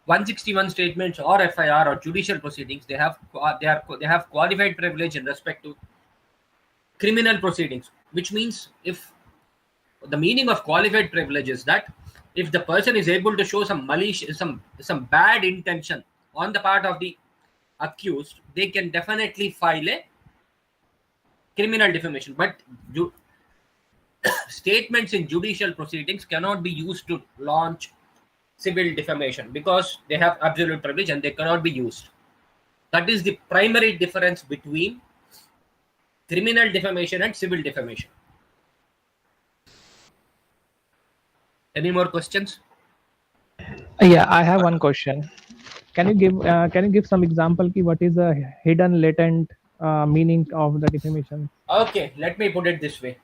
D: 161 statements or FIR or judicial proceedings, they have qualified privilege in respect to criminal proceedings, which means if the meaning of qualified privilege is that if the person is able to show some malicious, some bad intention on the part of the accused, they can definitely file a criminal defamation. But statements in judicial proceedings cannot be used to launch civil defamation because they have absolute privilege and they cannot be used. That is the primary difference between criminal defamation and civil defamation. Any more questions?
B: Yeah, I have one question. Can you give some example ki what is a hidden latent meaning of the defamation?
D: Okay, let me put it this way.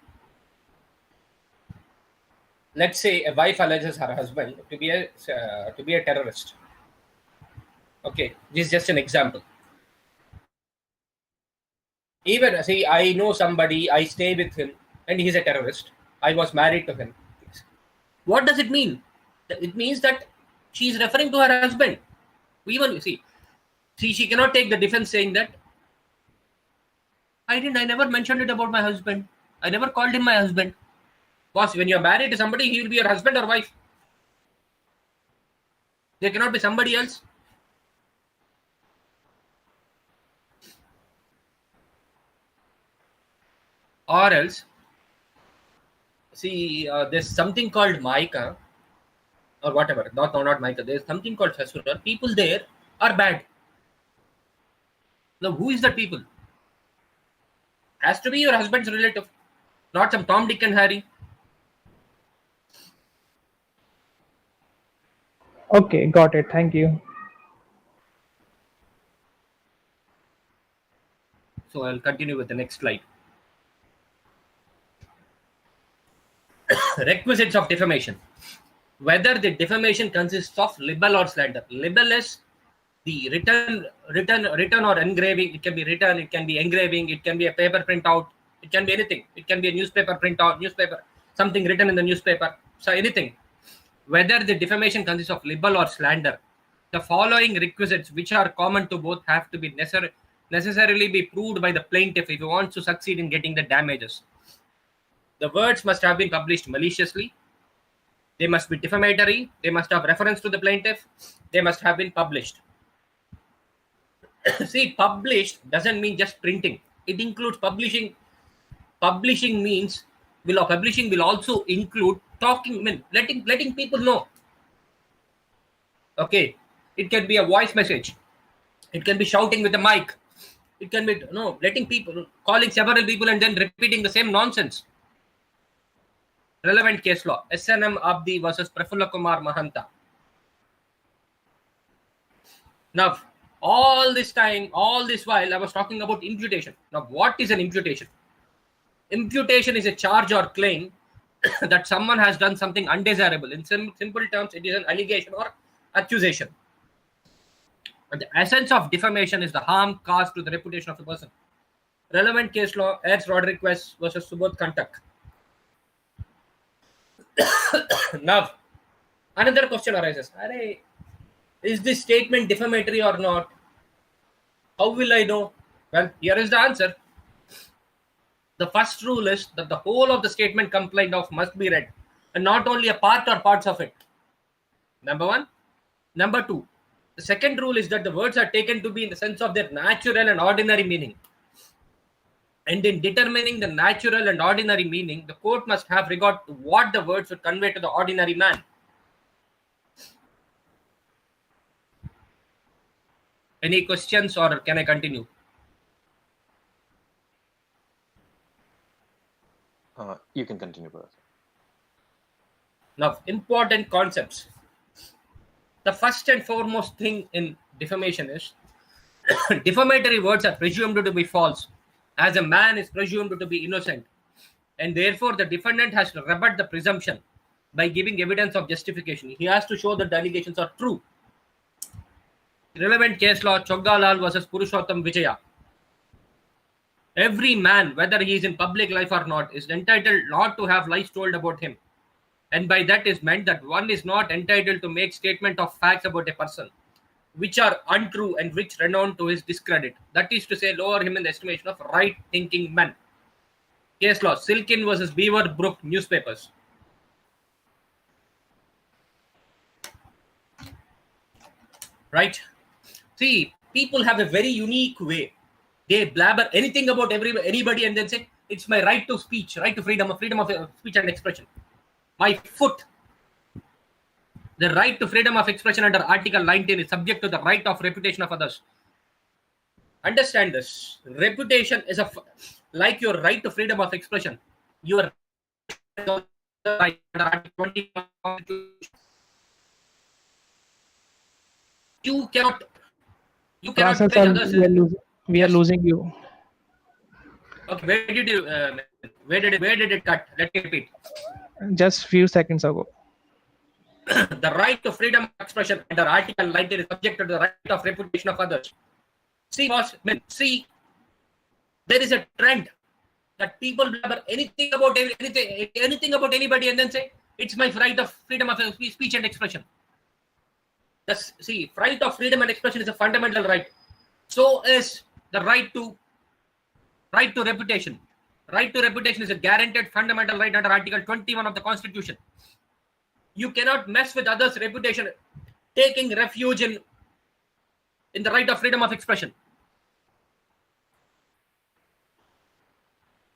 D: Let's say a wife alleges her husband to be a terrorist. Okay, this is just an example. Even see, I know somebody, I stay with him, and he's a terrorist. I was married to him. What does it mean? It means that she's referring to her husband. Even see, she cannot take the defense saying that I never mentioned it about my husband. I never called him my husband. Boss, when you're married to somebody, he will be your husband or wife. There cannot be somebody else. Or else, see, there's something called Maika or whatever. Not Maika. There's something called Sasura. People there are bad. Now, who is that people? Has to be your husband's relative, not some Tom, Dick, and Harry.
B: Okay, got it. Thank you.
D: So I'll continue with the next slide. Requisites of defamation. Whether the defamation consists of libel or slander. Libel is the written or engraving. It can be written, it can be engraving, it can be a paper printout, it can be anything. It can be a newspaper printout, something written in the newspaper. So anything. Whether the defamation consists of libel or slander, the following requisites, which are common to both, have to be necessarily be proved by the plaintiff if he wants to succeed in getting the damages. The words must have been published maliciously. They must be defamatory. They must have reference to the plaintiff. They must have been published. See, published doesn't mean just printing. It includes publishing. Publishing will also include talking, letting people know. Okay, it can be a voice message. It can be shouting with a mic. It can be letting people, calling several people and then repeating the same nonsense. Relevant case law, SNM Abdi versus Prafulla Kumar Mahanta. Now, all this while, I was talking about imputation. Now, what is an imputation? Imputation is a charge or claim that someone has done something undesirable. In simple terms, it is an allegation or accusation. But the essence of defamation is the harm caused to the reputation of a person. Relevant case law, Ayers Rodriguez versus Subodh Kantak. Now, another question arises. Is this statement defamatory or not? How will I know? Well, here is the answer. The first rule is that the whole of the statement complained of must be read, and not only a part or parts of it. Number one. Number two, the second rule is that the words are taken to be in the sense of their natural and ordinary meaning. And in determining the natural and ordinary meaning, the court must have regard to what the words would convey to the ordinary man. Any questions, or can I continue?
E: You can continue, brother.
D: Now, important concepts. The first and foremost thing in defamation is defamatory words are presumed to be false, as a man is presumed to be innocent, and therefore the defendant has to rebut the presumption by giving evidence of justification. He has to show that the allegations are true. Relevant case law, Choggalal versus Purushottam Vijaya. Every man, whether he is in public life or not, is entitled not to have lies told about him. And by that is meant that one is not entitled to make statement of facts about a person which are untrue and which renown to his discredit. That is to say, lower him in the estimation of right-thinking men. Case law, Silkin versus Beaver Brook newspapers. Right? See, people have a very unique way. They blabber anything about anybody and then say, it's my right to speech, right to freedom of speech and expression. My foot. The right to freedom of expression under Article 19 is subject to the right of reputation of others. Understand this. Reputation is like your right to freedom of expression. Your right under Article 20 of the Constitution. You cannot
B: Prasad
D: tell
B: sir,
D: others.
B: we are losing you.
D: Okay, where did it cut? Let me repeat.
B: Just few seconds ago.
D: The right to freedom of expression under Article 19 is subject to the right of reputation of others. See, boss, there is a trend that people blabber anything about anybody and then say, it's my right of freedom of speech and expression. See, right of freedom and expression is a fundamental right. So is the right to reputation. Right to reputation is a guaranteed fundamental right under Article 21 of the Constitution. You cannot mess with others' reputation, taking refuge in the right of freedom of expression.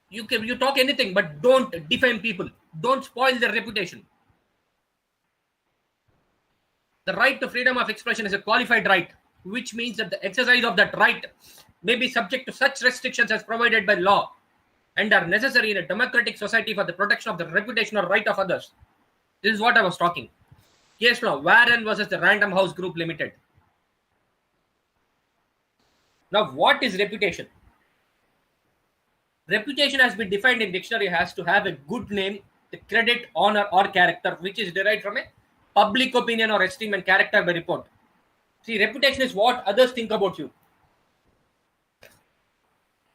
D: You talk anything, but don't defame people. Don't spoil their reputation. The right to freedom of expression is a qualified right, which means that the exercise of that right may be subject to such restrictions as provided by law and are necessary in a democratic society for the protection of the reputation or right of others. This is what I was talking. Case law, Warren versus the Random House Group Limited. Now, what is reputation? Reputation has been defined in dictionary has to have a good name, the credit, honor, or character, which is derived from a public opinion or esteem and character by report. See, reputation is what others think about you.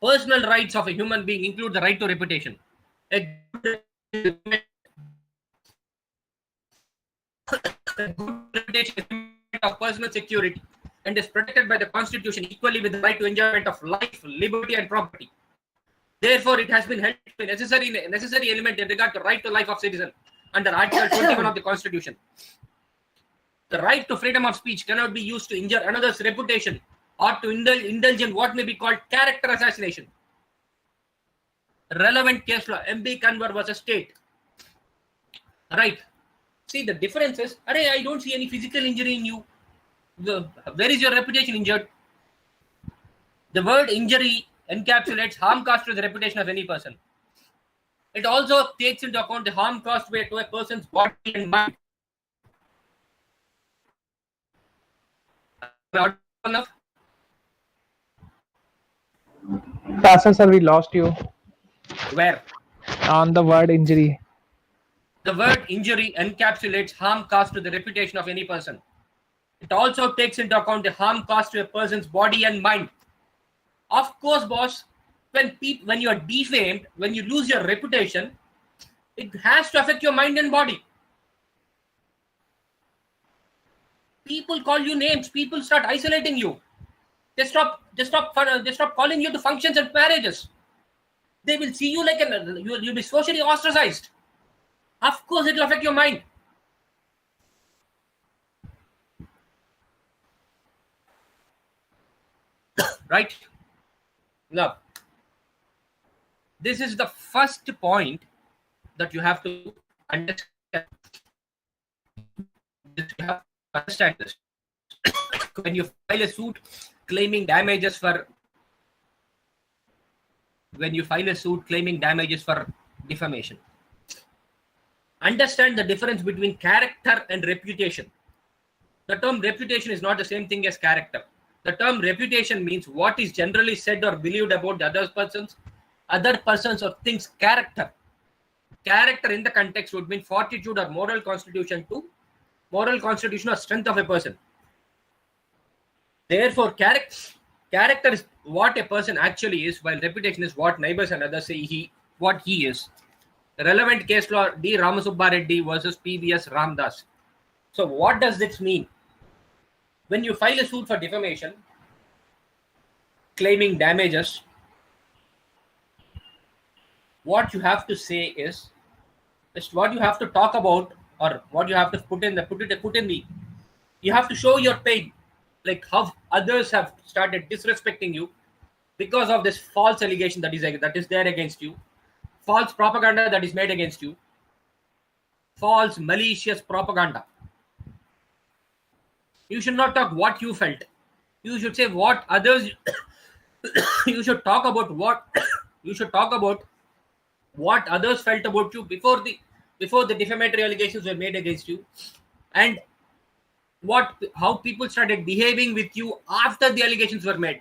D: Personal rights of a human being include the right to reputation. A good reputation is of personal security and is protected by the Constitution equally with the right to enjoyment of life, liberty, and property. Therefore, it has been held to be a necessary element in regard to right to life of citizen under Article 21 of the Constitution. The right to freedom of speech cannot be used to injure another's reputation or to indulge in what may be called character assassination. Relevant case law, MB Kanwar versus State. Right. See, the difference is, I don't see any physical injury in you. Where is your reputation injured? The word injury encapsulates harm caused to the reputation of any person. It also takes into account the harm caused to a person's body and mind.
B: Prasad sir, we lost you.
D: Where?
B: On the word injury.
D: The word injury encapsulates harm caused to the reputation of any person. It also takes into account the harm caused to a person's body and mind. Of course, boss, when you are defamed, when you lose your reputation, it has to affect your mind and body. People call you names. People start isolating you. They stop calling you to functions and marriages. They will see you like you'll be socially ostracized. Of course, it will affect your mind. Right? Now, this is the first point that you have to understand. You have to understand this. When you file a suit claiming damages for defamation, understand the difference between character and reputation. The term reputation is not the same thing as character. The term reputation means what is generally said or believed about the other persons or things' character. Character in the context would mean fortitude or moral constitution or strength of a person. Therefore, character is what a person actually is, while reputation is what neighbors and others say what he is. Relevant case law D. Ramasubba Reddy versus PVS Ramdas. So what does this mean? When you file a suit for defamation, claiming damages, what you have to say is what you have to talk about, or what you have to put in the you have to show your pain, like how others have started disrespecting you because of this false allegation that is there against you, false propaganda that is made against you, false malicious propaganda. You should not talk what you felt. You should say what others. You should talk about what you should talk about what others felt about you before the defamatory allegations were made against you, and how people started behaving with you after the allegations were made.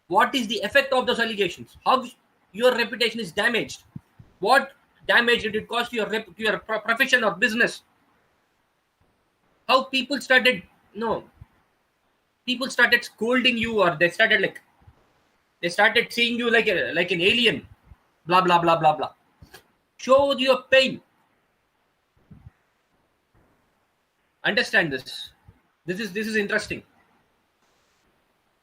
D: What is the effect of those allegations? How your reputation is damaged? What damage did it cause to your profession or business? How people started scolding you, or they started seeing you like an alien, blah blah blah blah blah. Show your pain. Understand this. This is interesting.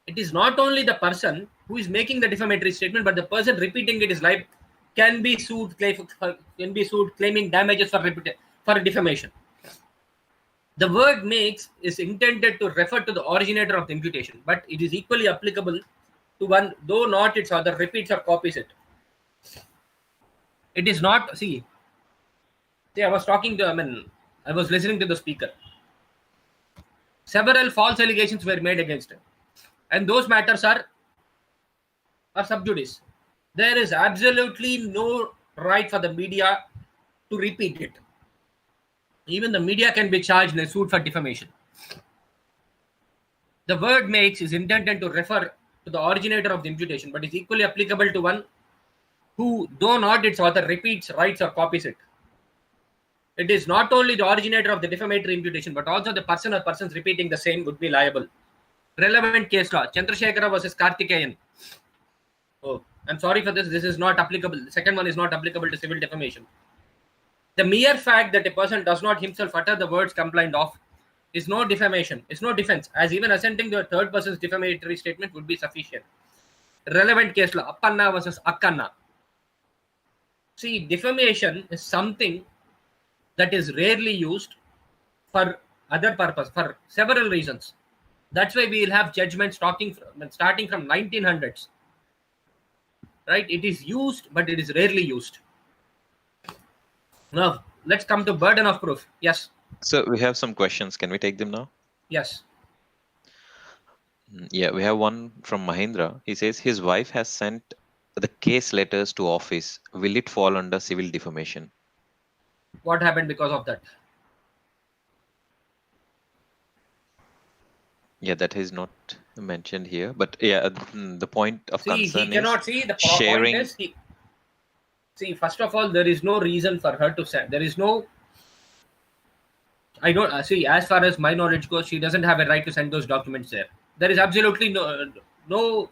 D: It is not only the person who is making the defamatory statement, but the person repeating it is like can be sued claiming damages for defamation. The word makes is intended to refer to the originator of the imputation, but it is equally applicable to one, though not its other, repeats or copies it. It is not, see, I was I was listening to the speaker. Several false allegations were made against him, and those matters are sub judice. There is absolutely no right for the media to repeat it. Even the media can be charged in a suit for defamation. The word makes is intended to refer to the originator of the imputation, but is equally applicable to one who, though not its author, repeats, writes, or copies it. It is not only the originator of the defamatory imputation, but also the person or persons repeating the same would be liable. Relevant case law: Chandrasekhara versus Karthikeyan. Oh, I'm sorry for this. This is not applicable. The second one is not applicable to civil defamation. The mere fact that a person does not himself utter the words complained of is no defamation, is no defense, as even assenting to a third person's defamatory statement would be sufficient. Relevant case law: Appanna versus Akkanna. See, defamation is something that is rarely used for other purpose, for several reasons. That's why we will have judgments starting from 1900s. Right? It is used, but it is rarely used. Now, let's come to burden of proof. Yes.
E: So we have some questions. Can we take them now?
D: Yes.
E: Yeah, we have one from Mahindra. He says his wife has sent the case letters to office. Will it fall under civil defamation?
D: What happened because of that?
E: Yeah, that is not mentioned here. But yeah, the point of concern
D: he cannot
E: is
D: see the
E: sharing.
D: Point is see, first of all, there is no reason for her to send. There is no. I don't see. As far as my knowledge goes, she doesn't have a right to send those documents there. There is absolutely no.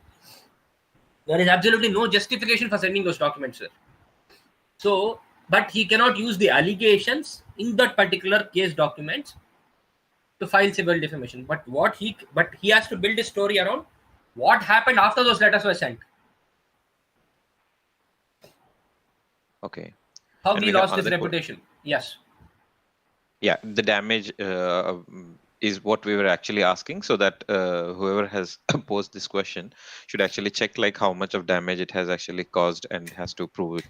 D: There is absolutely no justification for sending those documents there. So, but he cannot use the allegations in that particular case documents to file civil defamation. But he has to build a story around what happened after those letters were sent.
E: Okay.
D: How he lost his reputation. Yes.
E: Yeah, the damage is what we were actually asking, so that whoever has posed this question should actually check like how much of damage it has actually caused and has to prove it.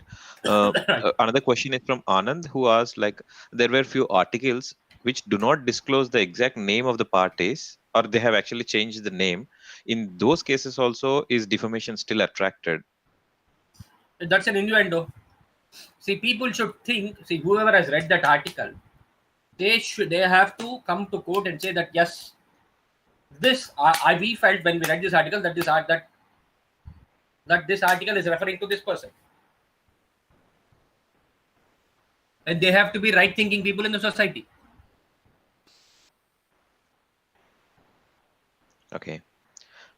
E: Another question is from Anand, who asked like there were few articles which do not disclose the exact name of the parties, or they have actually changed the name. In those cases also, is defamation still attracted?
D: That's an innuendo. See, people should think, see, whoever has read that article, they have to come to court and say that yes, this we felt when we read this article that this article is referring to this person. And they have to be right thinking people in the society.
E: Okay.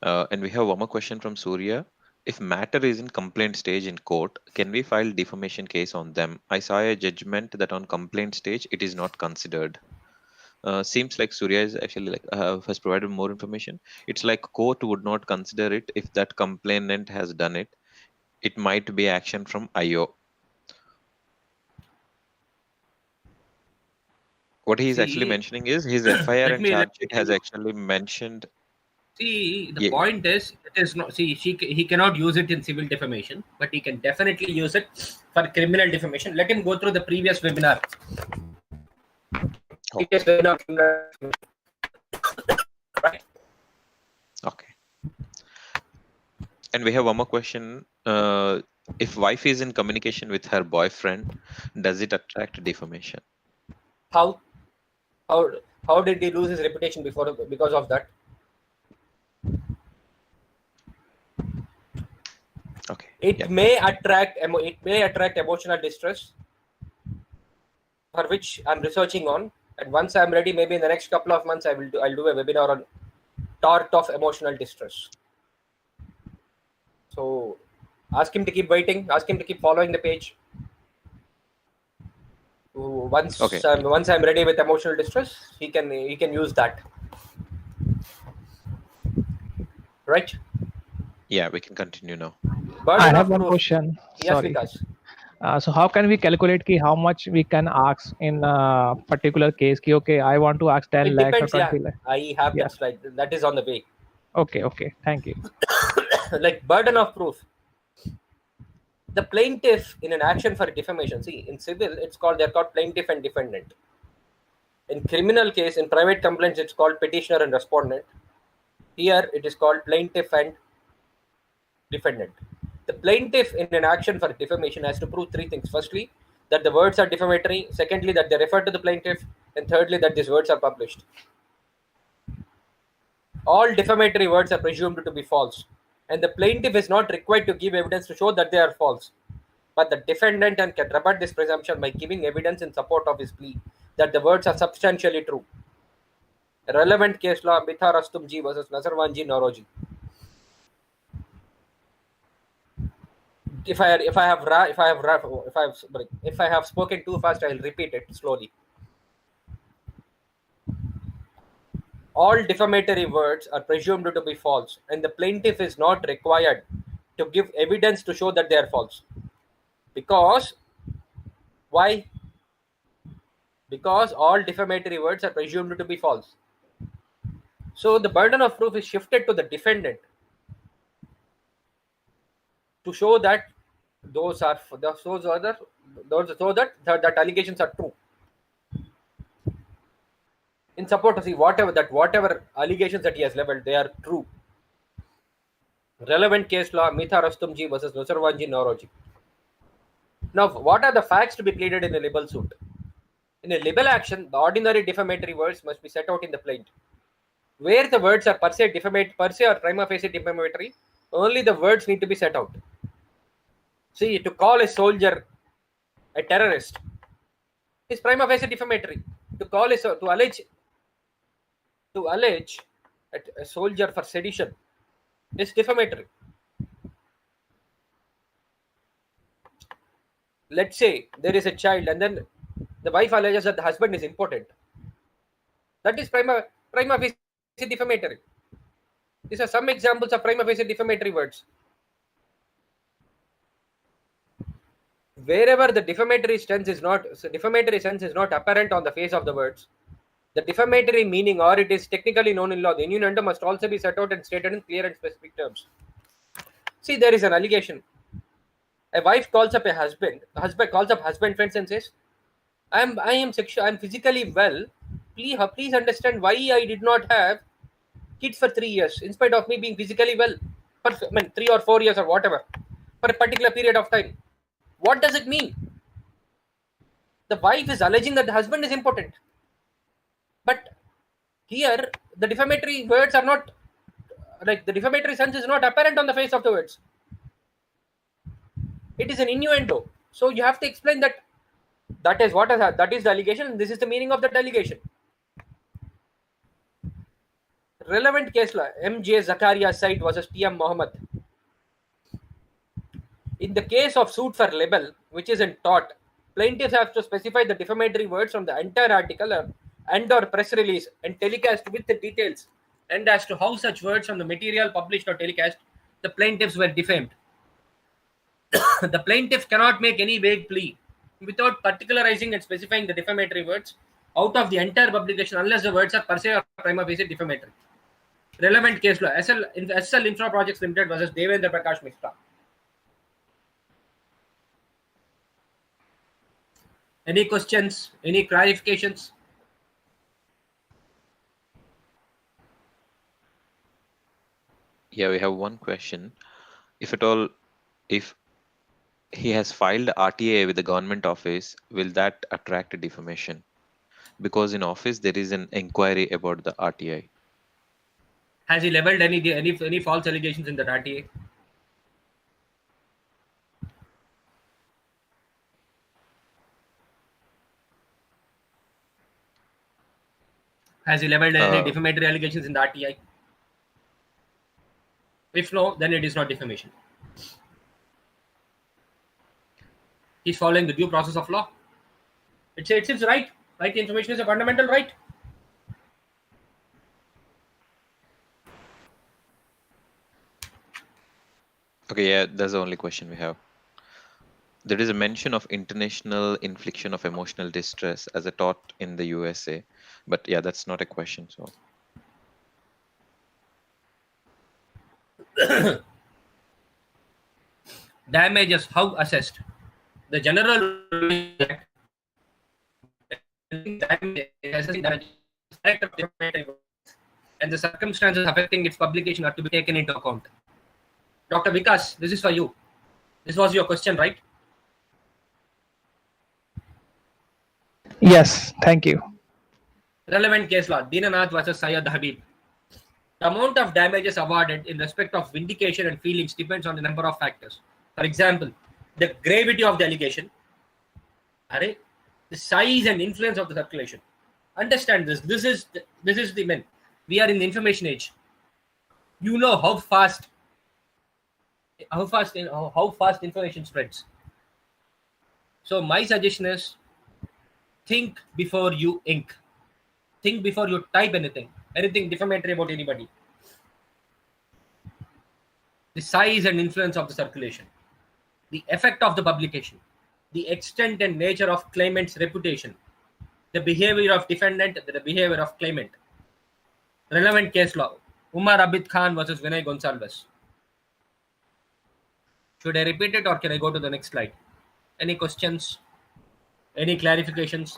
E: And we have one more question from Surya. if matter is in complaint stage in court, can we file defamation case on them? I saw a judgment that on complaint stage it is not considered. Seems like Surya is actually like has provided more information. It's like court would not consider it if that complainant has done it. It might be action from IO. What he is actually
D: See,
E: mentioning is his FIR
D: let
E: and
D: me
E: charge sheet has
D: tell you.
E: actually mentioned.
D: See, the
E: Yeah,
D: point is, it is not. See, he cannot use it in civil defamation, but he can definitely use it for criminal defamation. Let him go through the previous webinar. Previous webinar. Right.
E: okay. And we have one more question. If wife is in communication with her boyfriend, does it attract defamation?
D: How how did he lose his reputation because of that?
E: Okay.
D: It
E: Yeah.
D: may attract emotional distress, for which I'm researching on. And once I'm ready, maybe in the next couple of months, I'll do a webinar on tort of emotional distress. So ask him to keep waiting. Ask him to keep following the page. Once
E: Okay.
D: once I'm ready with emotional distress, he can use that. Right?
E: Yeah, we can continue now.
B: I have one question.
D: Yes,
B: Sorry.
D: Vikas.
B: So how can we calculate ki how much we can ask in a particular case? Ki, okay, I want to ask 10
D: It
B: lakhs or
D: depends. Yeah,
B: 20 lakhs.
D: I have
B: Yeah.
D: that slide. That is on the way.
B: Okay. Thank you.
D: Like burden of proof. The plaintiff in an action for defamation. See, in civil, they're called plaintiff and defendant. In criminal case, in private complaints, it's called petitioner and respondent. Here, it is called plaintiff and defendant. The plaintiff in an action for defamation has to prove three things. Firstly, that the words are defamatory. Secondly, that they refer to the plaintiff. And thirdly, that these words are published. All defamatory words are presumed to be false, and the plaintiff is not required to give evidence to show that they are false. But the defendant can rebut this presumption by giving evidence in support of his plea that the words are substantially true. Relevant case law: Mithar Astumji versus Nazarwanji Naroji. If I have spoken too fast, I will repeat it slowly. All defamatory words are presumed to be false, and the plaintiff is not required to give evidence to show that they are false. Because why? Because all defamatory words are presumed to be false. So the burden of proof is shifted to the defendant to show that that allegations are true. In support to see whatever allegations that he has leveled, they are true. Relevant case law: Mitha Rastumji versus Nusarwanji Naroji. Now, what are the facts to be pleaded in a libel suit? In a libel action, the ordinary defamatory words must be set out in the plaint. Where the words are per se or prima facie defamatory, only the words need to be set out. See, to call a soldier a terrorist is prima facie defamatory. To allege a soldier for sedition is defamatory. Let's say there is a child, and then the wife alleges that the husband is impotent. That is prima facie defamatory. These are some examples of prima facie defamatory words. Wherever the defamatory sense is not apparent on the face of the words, the defamatory meaning, or it is technically known in law, the innuendo must also be set out and stated in clear and specific terms. See, there is an allegation. A wife calls up a husband. The husband calls up husband friends and says, I am physically well. Please understand why I did not have kids for 3 years, in spite of me being physically well, for 3 or 4 years or whatever, for a particular period of time. What does it mean? The wife is alleging that the husband is impotent. But here, the defamatory words are not, the defamatory sense is not apparent on the face of the words. It is an innuendo. So you have to explain that is the allegation, and this is the meaning of that allegation. Relevant case law: M.J. Zakaria Said versus T.M. Mohammed. In the case of suit for libel, which is in tort, plaintiffs have to specify the defamatory words from the entire article and/or press release and telecast with the details and as to how such words from the material published or telecast the plaintiffs were defamed. The plaintiff cannot make any vague plea without particularizing and specifying the defamatory words out of the entire publication unless the words are per se or prima facie defamatory. Relevant case law: SL Infra Projects Limited versus Devendra Prakash Mishra. Any questions? Any clarifications?
E: Yeah, we have one question. If at all, if he has filed RTA with the government office, will that attract a defamation? Because in office there is an inquiry about the RTI.
D: Has he leveled any false allegations in the RTA? Has he leveled any defamatory allegations in the RTI? If no, then it is not defamation. He's following the due process of law. It seems right. Right to information is a fundamental right.
E: Okay, yeah, that's the only question we have. There is a mention of international infliction of emotional distress as a tort in the USA, but yeah, that's not a question. So
D: Damages, how assessed? The general assessing damages and the circumstances affecting its publication are to be taken into account. Dr. Vikas, this is for you. This was your question, right?
B: Yes, thank you.
D: Relevant case law: Dinanath versus Syed Habib. The amount of damages awarded in respect of vindication and feelings depends on the number of factors. For example, the gravity of the allegation, the size and influence of the circulation. Understand this. This is the men. We are in the information age. You know how fast information spreads. So my suggestion is, think before you ink. Think before you type anything defamatory about anybody. The size and influence of the circulation, the effect of the publication, the extent and nature of claimant's reputation, the behavior of defendant, the behavior of claimant. Relevant case law: Umar Abid Khan versus Vinay Gonsalves. Should I repeat it or can I go to the next slide? Any questions? Any clarifications?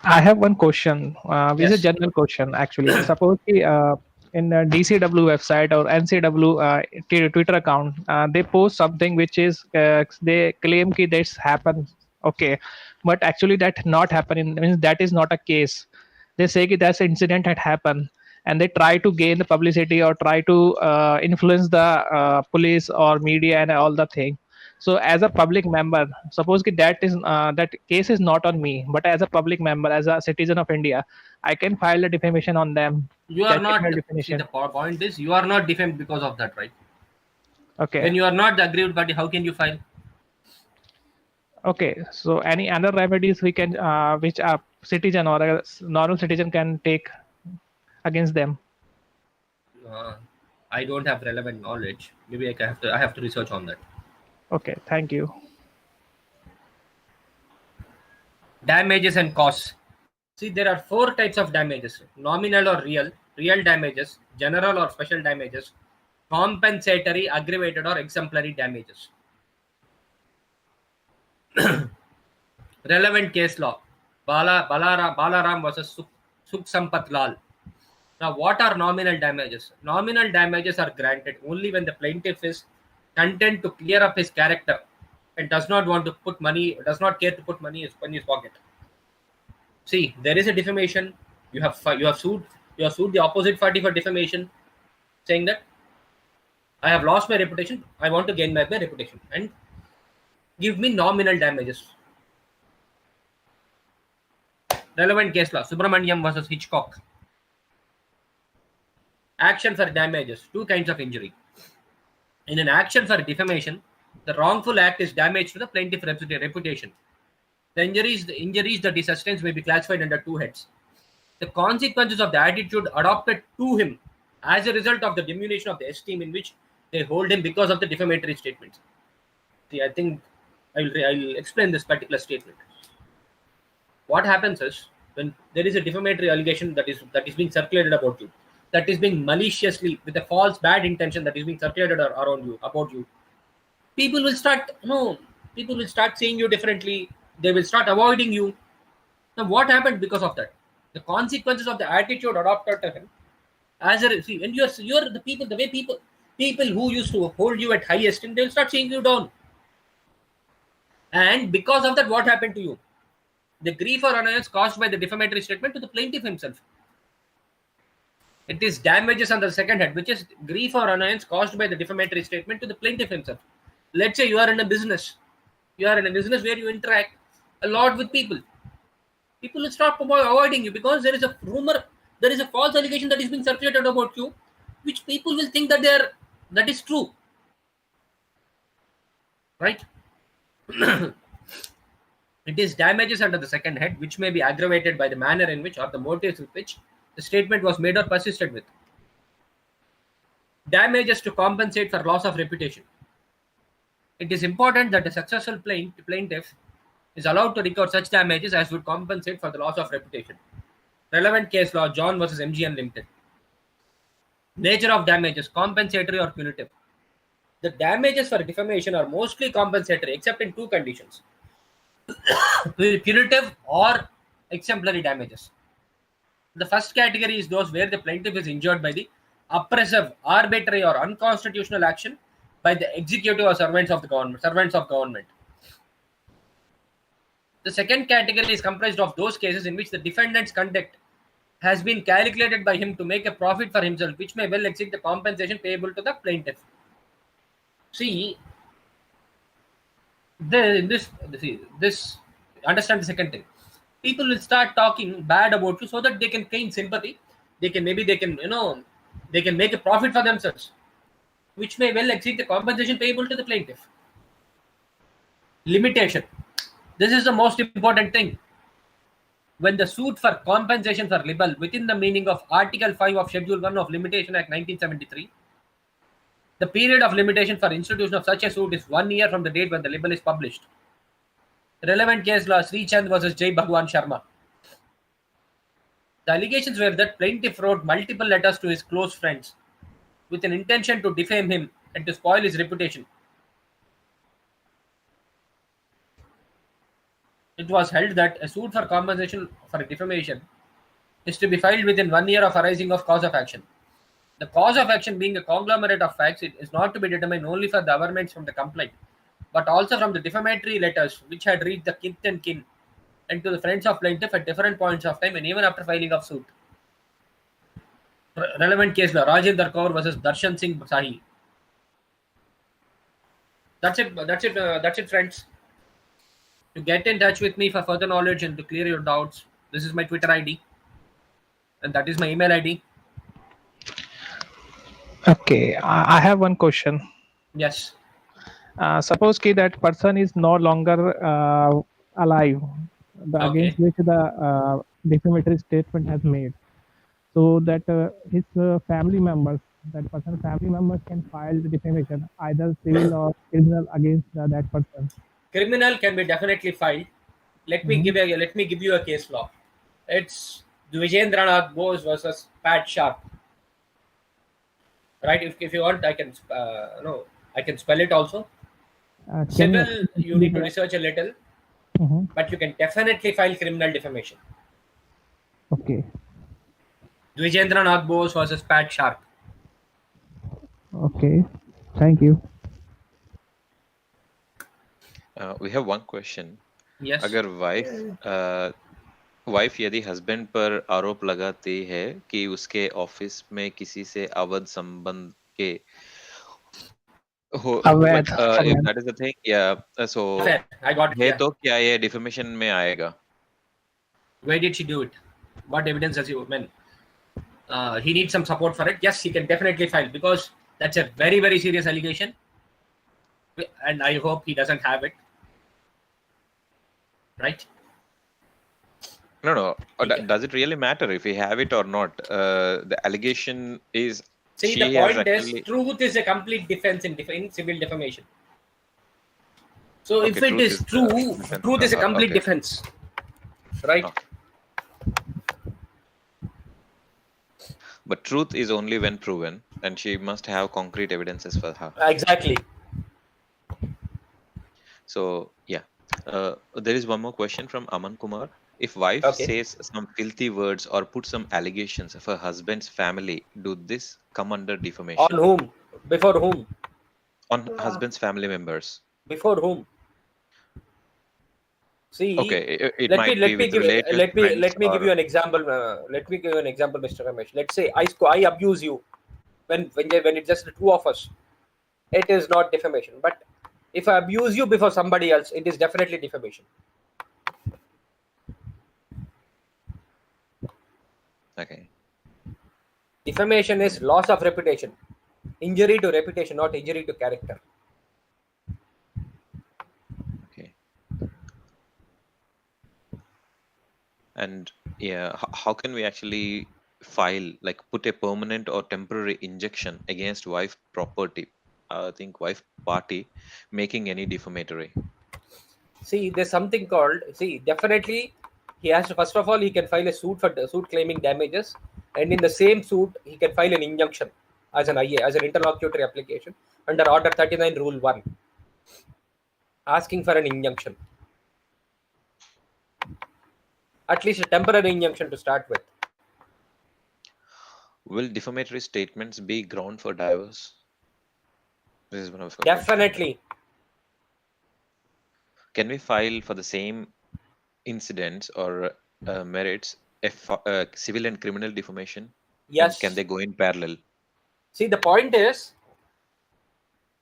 B: I have one question. This is a
D: Yes.
B: general question actually. Suppose in the DCW website or NCW Twitter account, they post something which is they claim that this happened. Okay, but actually that not happen. Means that is not a case. They say that that's incident had happened, and they try to gain the publicity or try to influence the police or media and all the thing. So as a public member, suppose that case is not on me, but as a public member, as a citizen of India, I can file a defamation on them.
D: You are not. See,
B: Defamation.
D: the point is, you are not defamed because of that, right?
B: Okay.
D: When you are not the aggrieved party, how can you file?
B: Okay. So any other remedies we can, which a citizen or a normal citizen can take against them?
D: I don't have relevant knowledge. Maybe I have to research on that.
B: Okay. Thank you.
D: Damages and costs. See, there are 4 types of damages: nominal or real damages, general or special damages, compensatory, aggravated or exemplary damages. Relevant case law: Balaram versus Sukh Sampath Lal. Now, what are nominal damages? Nominal damages are granted only when the plaintiff is content to clear up his character and does not care to put money in his pocket. See, there is a defamation. You have sued the opposite party for defamation, saying that I have lost my reputation. I want to gain back my reputation and give me nominal damages. Relevant case law: Subramaniam versus Hitchcock. Action for damages: 2 kinds of injury. In an action for defamation, The wrongful act is damage to the plaintiff's reputation. The injuries that he sustains may be classified under two heads. The consequences of the attitude adopted to him as a result of the diminution of the esteem in which they hold him because of the defamatory statements. See, I think I'll explain this particular statement. What happens is, when there is a defamatory allegation that is being circulated about you, that is being maliciously, with a false bad intention, that is being circulated around you, about you, people will start seeing you differently. They will start avoiding you. Now, what happened because of that? The consequences of the attitude adopted to him, as a see, when you're the people, the way people who used to hold you at high esteem, they'll start seeing you down. And because of that, what happened to you? The grief or annoyance caused by the defamatory statement to the plaintiff himself. It is damages under the second head, which is grief or annoyance caused by the defamatory statement to the plaintiff himself. Let's say you are in a business. You are in a business where you interact a lot with people. People will start avoiding you because there is a rumor, there is a false allegation that is being circulated about you, which people will think that that is true. Right? It is damages under the second head, which may be aggravated by the manner in which or the motives with which the statement was made or persisted with. Damages to compensate for loss of reputation. It is important that a successful plaintiff is allowed to recover such damages as would compensate for the loss of reputation. Relevant case law, John versus MGM Limited. Nature of damages, compensatory or punitive. The damages for defamation are mostly compensatory, except in two conditions. Punitive or exemplary damages. The first category is those where the plaintiff is injured by the oppressive, arbitrary, or unconstitutional action by the executive or servants of government. The second category is comprised of those cases in which the defendant's conduct has been calculated by him to make a profit for himself, which may well exceed the compensation payable to the plaintiff. See, this understand the second thing. People will start talking bad about you so that they can gain sympathy. They can make a profit for themselves, which may well exceed the compensation payable to the plaintiff. Limitation. This is the most important thing. When the suit for compensation for libel within the meaning of Article 5 of Schedule 1 of Limitation Act 1973, the period of limitation for institution of such a suit is 1 year from the date when the libel is published. Relevant case law, Sri Chand versus Jai Bhagwan Sharma. The allegations were that plaintiff wrote multiple letters to his close friends with an intention to defame him and to spoil his reputation. It was held that a suit for compensation for defamation is to be filed within 1 year of arising of cause of action. The cause of action being a conglomerate of facts, it is not to be determined only for the averments from the complaint, but also from the defamatory letters which had reached the kith and kin and to the friends of plaintiff at different points of time and even after filing of suit. Relevant case law, Rajinder Kaur versus Darshan Singh Sahi. That's it, friends. To get in touch with me for further knowledge and to clear your doubts, this is my Twitter ID, and that is my email ID.
B: Okay, I have one question.
D: Yes.
B: Suppose that person is no longer alive, against which the defamatory statement has made, so that his family members, that person's family members can file the defamation, either civil or criminal, against that person.
D: Criminal can be definitely filed. Let me give you a case law. It's Dvijendranath Bose versus Pat Sharp. Right? If you want, I can spell it also. Civil, you need to research a little, but you can definitely file criminal defamation.
B: Okay.
D: Dvijendranath Bose versus Pat Sharp.
B: Okay. Thank you.
E: We have one question.
D: Yes.
E: अगर wife यदि husband पर आरोप लगाती है कि उसके office में किसी से अवैध संबंध के हो, if that is the thing, so
D: I got it.
E: है तो क्या ये defamation में आएगा?
D: Where did she do it? What evidence does he needs some support for it? Yes, he can definitely file, because that's a very, very serious allegation and I hope he doesn't have it. Right?
E: No.
D: Okay.
E: Does it really matter if we have it or not? The allegation is
D: See, the
E: she has
D: point is,
E: actually.
D: truth is a complete defense in civil defamation. So if
E: Okay,
D: it is true,
E: defense
D: truth
E: for
D: is a
E: her.
D: complete
E: Okay.
D: defense. Right?
E: Okay. But truth is only when proven, and she must have concrete evidences for her.
D: Exactly.
E: So yeah, there is one more question from Aman Kumar. If wife
D: Okay.
E: says some filthy words or put some allegations of her husband's family, do this come under
D: On
E: defamation?
D: whom? Before whom?
E: On husband's family members.
D: Before whom? See,
E: Okay, it
D: let me
E: might be
D: let me
E: with
D: give
E: relatives, friends,
D: let me give
E: or
D: you an example. Let me give you an example, Mr. Ramesh. Let's say I abuse you when it's just the two of us. It is not defamation. But if I abuse you before somebody else, it is definitely defamation.
E: okay.
D: Defamation is loss of reputation, injury to reputation, not injury to character.
E: Okay. And yeah, how can we actually file, like put a permanent or temporary injunction against wife property? I think wife party making any defamatory.
D: See, there's something called. See, definitely, he has to. First of all, he can file a suit claiming damages, and in the same suit, he can file an injunction as an IA, as an interlocutory application under Order 39, Rule 1, asking for an injunction, at least a temporary injunction to start with.
E: Will defamatory statements be ground for divorce? This is one of the
D: Definitely.
E: Can we file for the same incidents or merits civil and criminal defamation? And can
D: Yes.
E: they go in parallel?
D: See, the point is,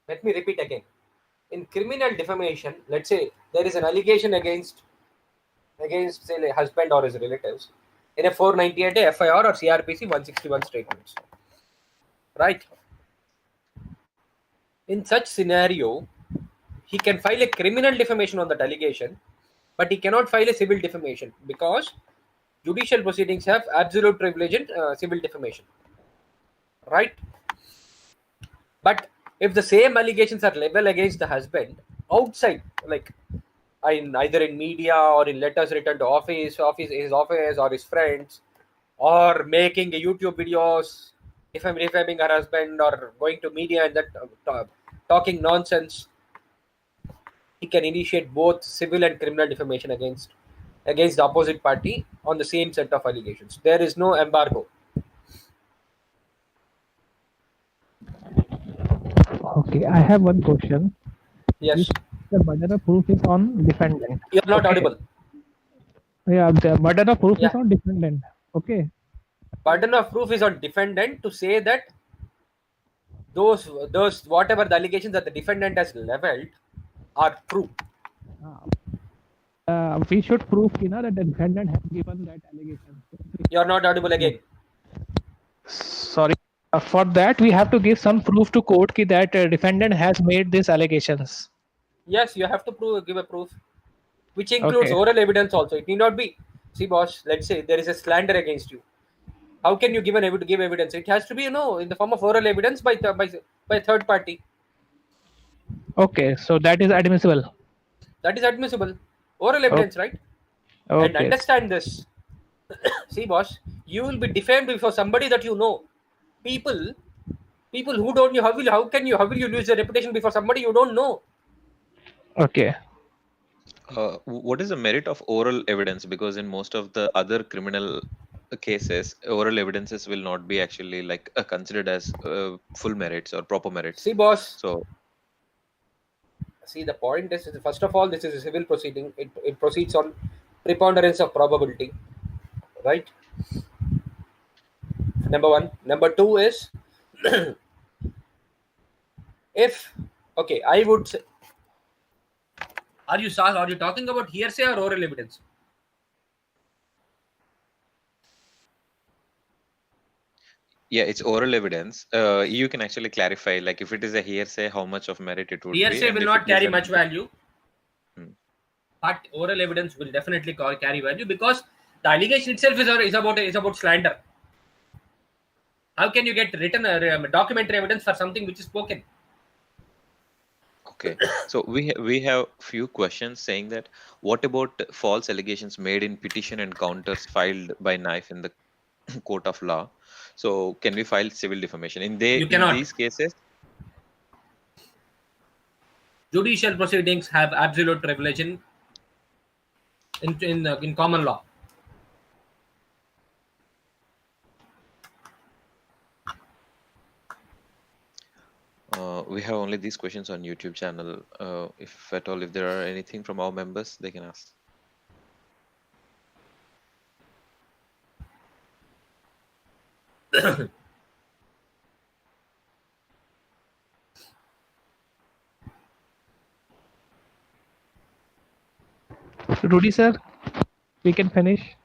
D: let me repeat again. In criminal defamation, let's say there is an allegation against say a husband or his relatives in a 498 FIR or CRPC 161 statements. Right? In such scenario, he can file a criminal defamation on that allegation, but he cannot file a civil defamation because judicial proceedings have absolute privilege in civil defamation. Right? But if the same allegations are leveled against the husband outside, like either in media or in letters written to his office or his friends, or making a YouTube videos, if I'm defaming her husband or going to media and that talking nonsense, he can initiate both civil and criminal defamation against the opposite party on the same set of allegations. There is no embargo.
B: Okay, I have one question.
D: Yes,
B: The burden of proof is on defendant.
D: you're not
B: Okay.
D: audible.
B: Yeah, the burden of proof is
D: Yeah.
B: on defendant. Okay.
D: Burden of proof is on defendant to say that those whatever the allegations that the defendant has leveled are true.
B: We should prove that the defendant has given that allegation.
D: You're not audible again.
B: Sorry. For that, we have to give some proof to court that defendant has made these allegations.
D: Yes, you have to give a proof, which includes oral evidence also. It need not be. See, boss. Let's say there is a slander against you. How can you give evidence? It has to be in the form of oral evidence by third party.
B: Okay, so that is admissible.
D: That is admissible. Oral evidence, right? And
B: Okay.
D: understand this. See, boss, you will be defamed before somebody that you know. People who don't know, how will you lose your reputation before somebody you don't know?
B: Okay.
E: What is the merit of oral evidence? Because in most of the other criminal cases, oral evidences will not be actually like considered as full merits or proper merits.
D: See, boss.
E: So,
D: See, the point is, first of all, this is a civil proceeding. It proceeds on preponderance of probability, right? Number one. Number two is, I would say, are you talking about hearsay or oral evidence?
E: Yeah, it's oral evidence. You can actually clarify, like if it is a hearsay, how much of merit it would be,
D: Hearsay
E: and
D: will
E: if it
D: not
E: is
D: carry
E: an
D: much value,
E: Hmm.
D: but oral evidence will definitely carry value, because the allegation itself is about slander. How can you get written documentary evidence for something which is spoken?
E: Okay, so we have few questions saying that what about false allegations made in petition and counters filed by knife in the court of law? So can we file civil defamation
D: You
E: in
D: cannot.
E: these cases?
D: Judicial proceedings have absolute privilege in common law.
E: We have only these questions on YouTube channel. If at all, if there are anything from our members, they can ask.
B: Rudy sir, we can finish.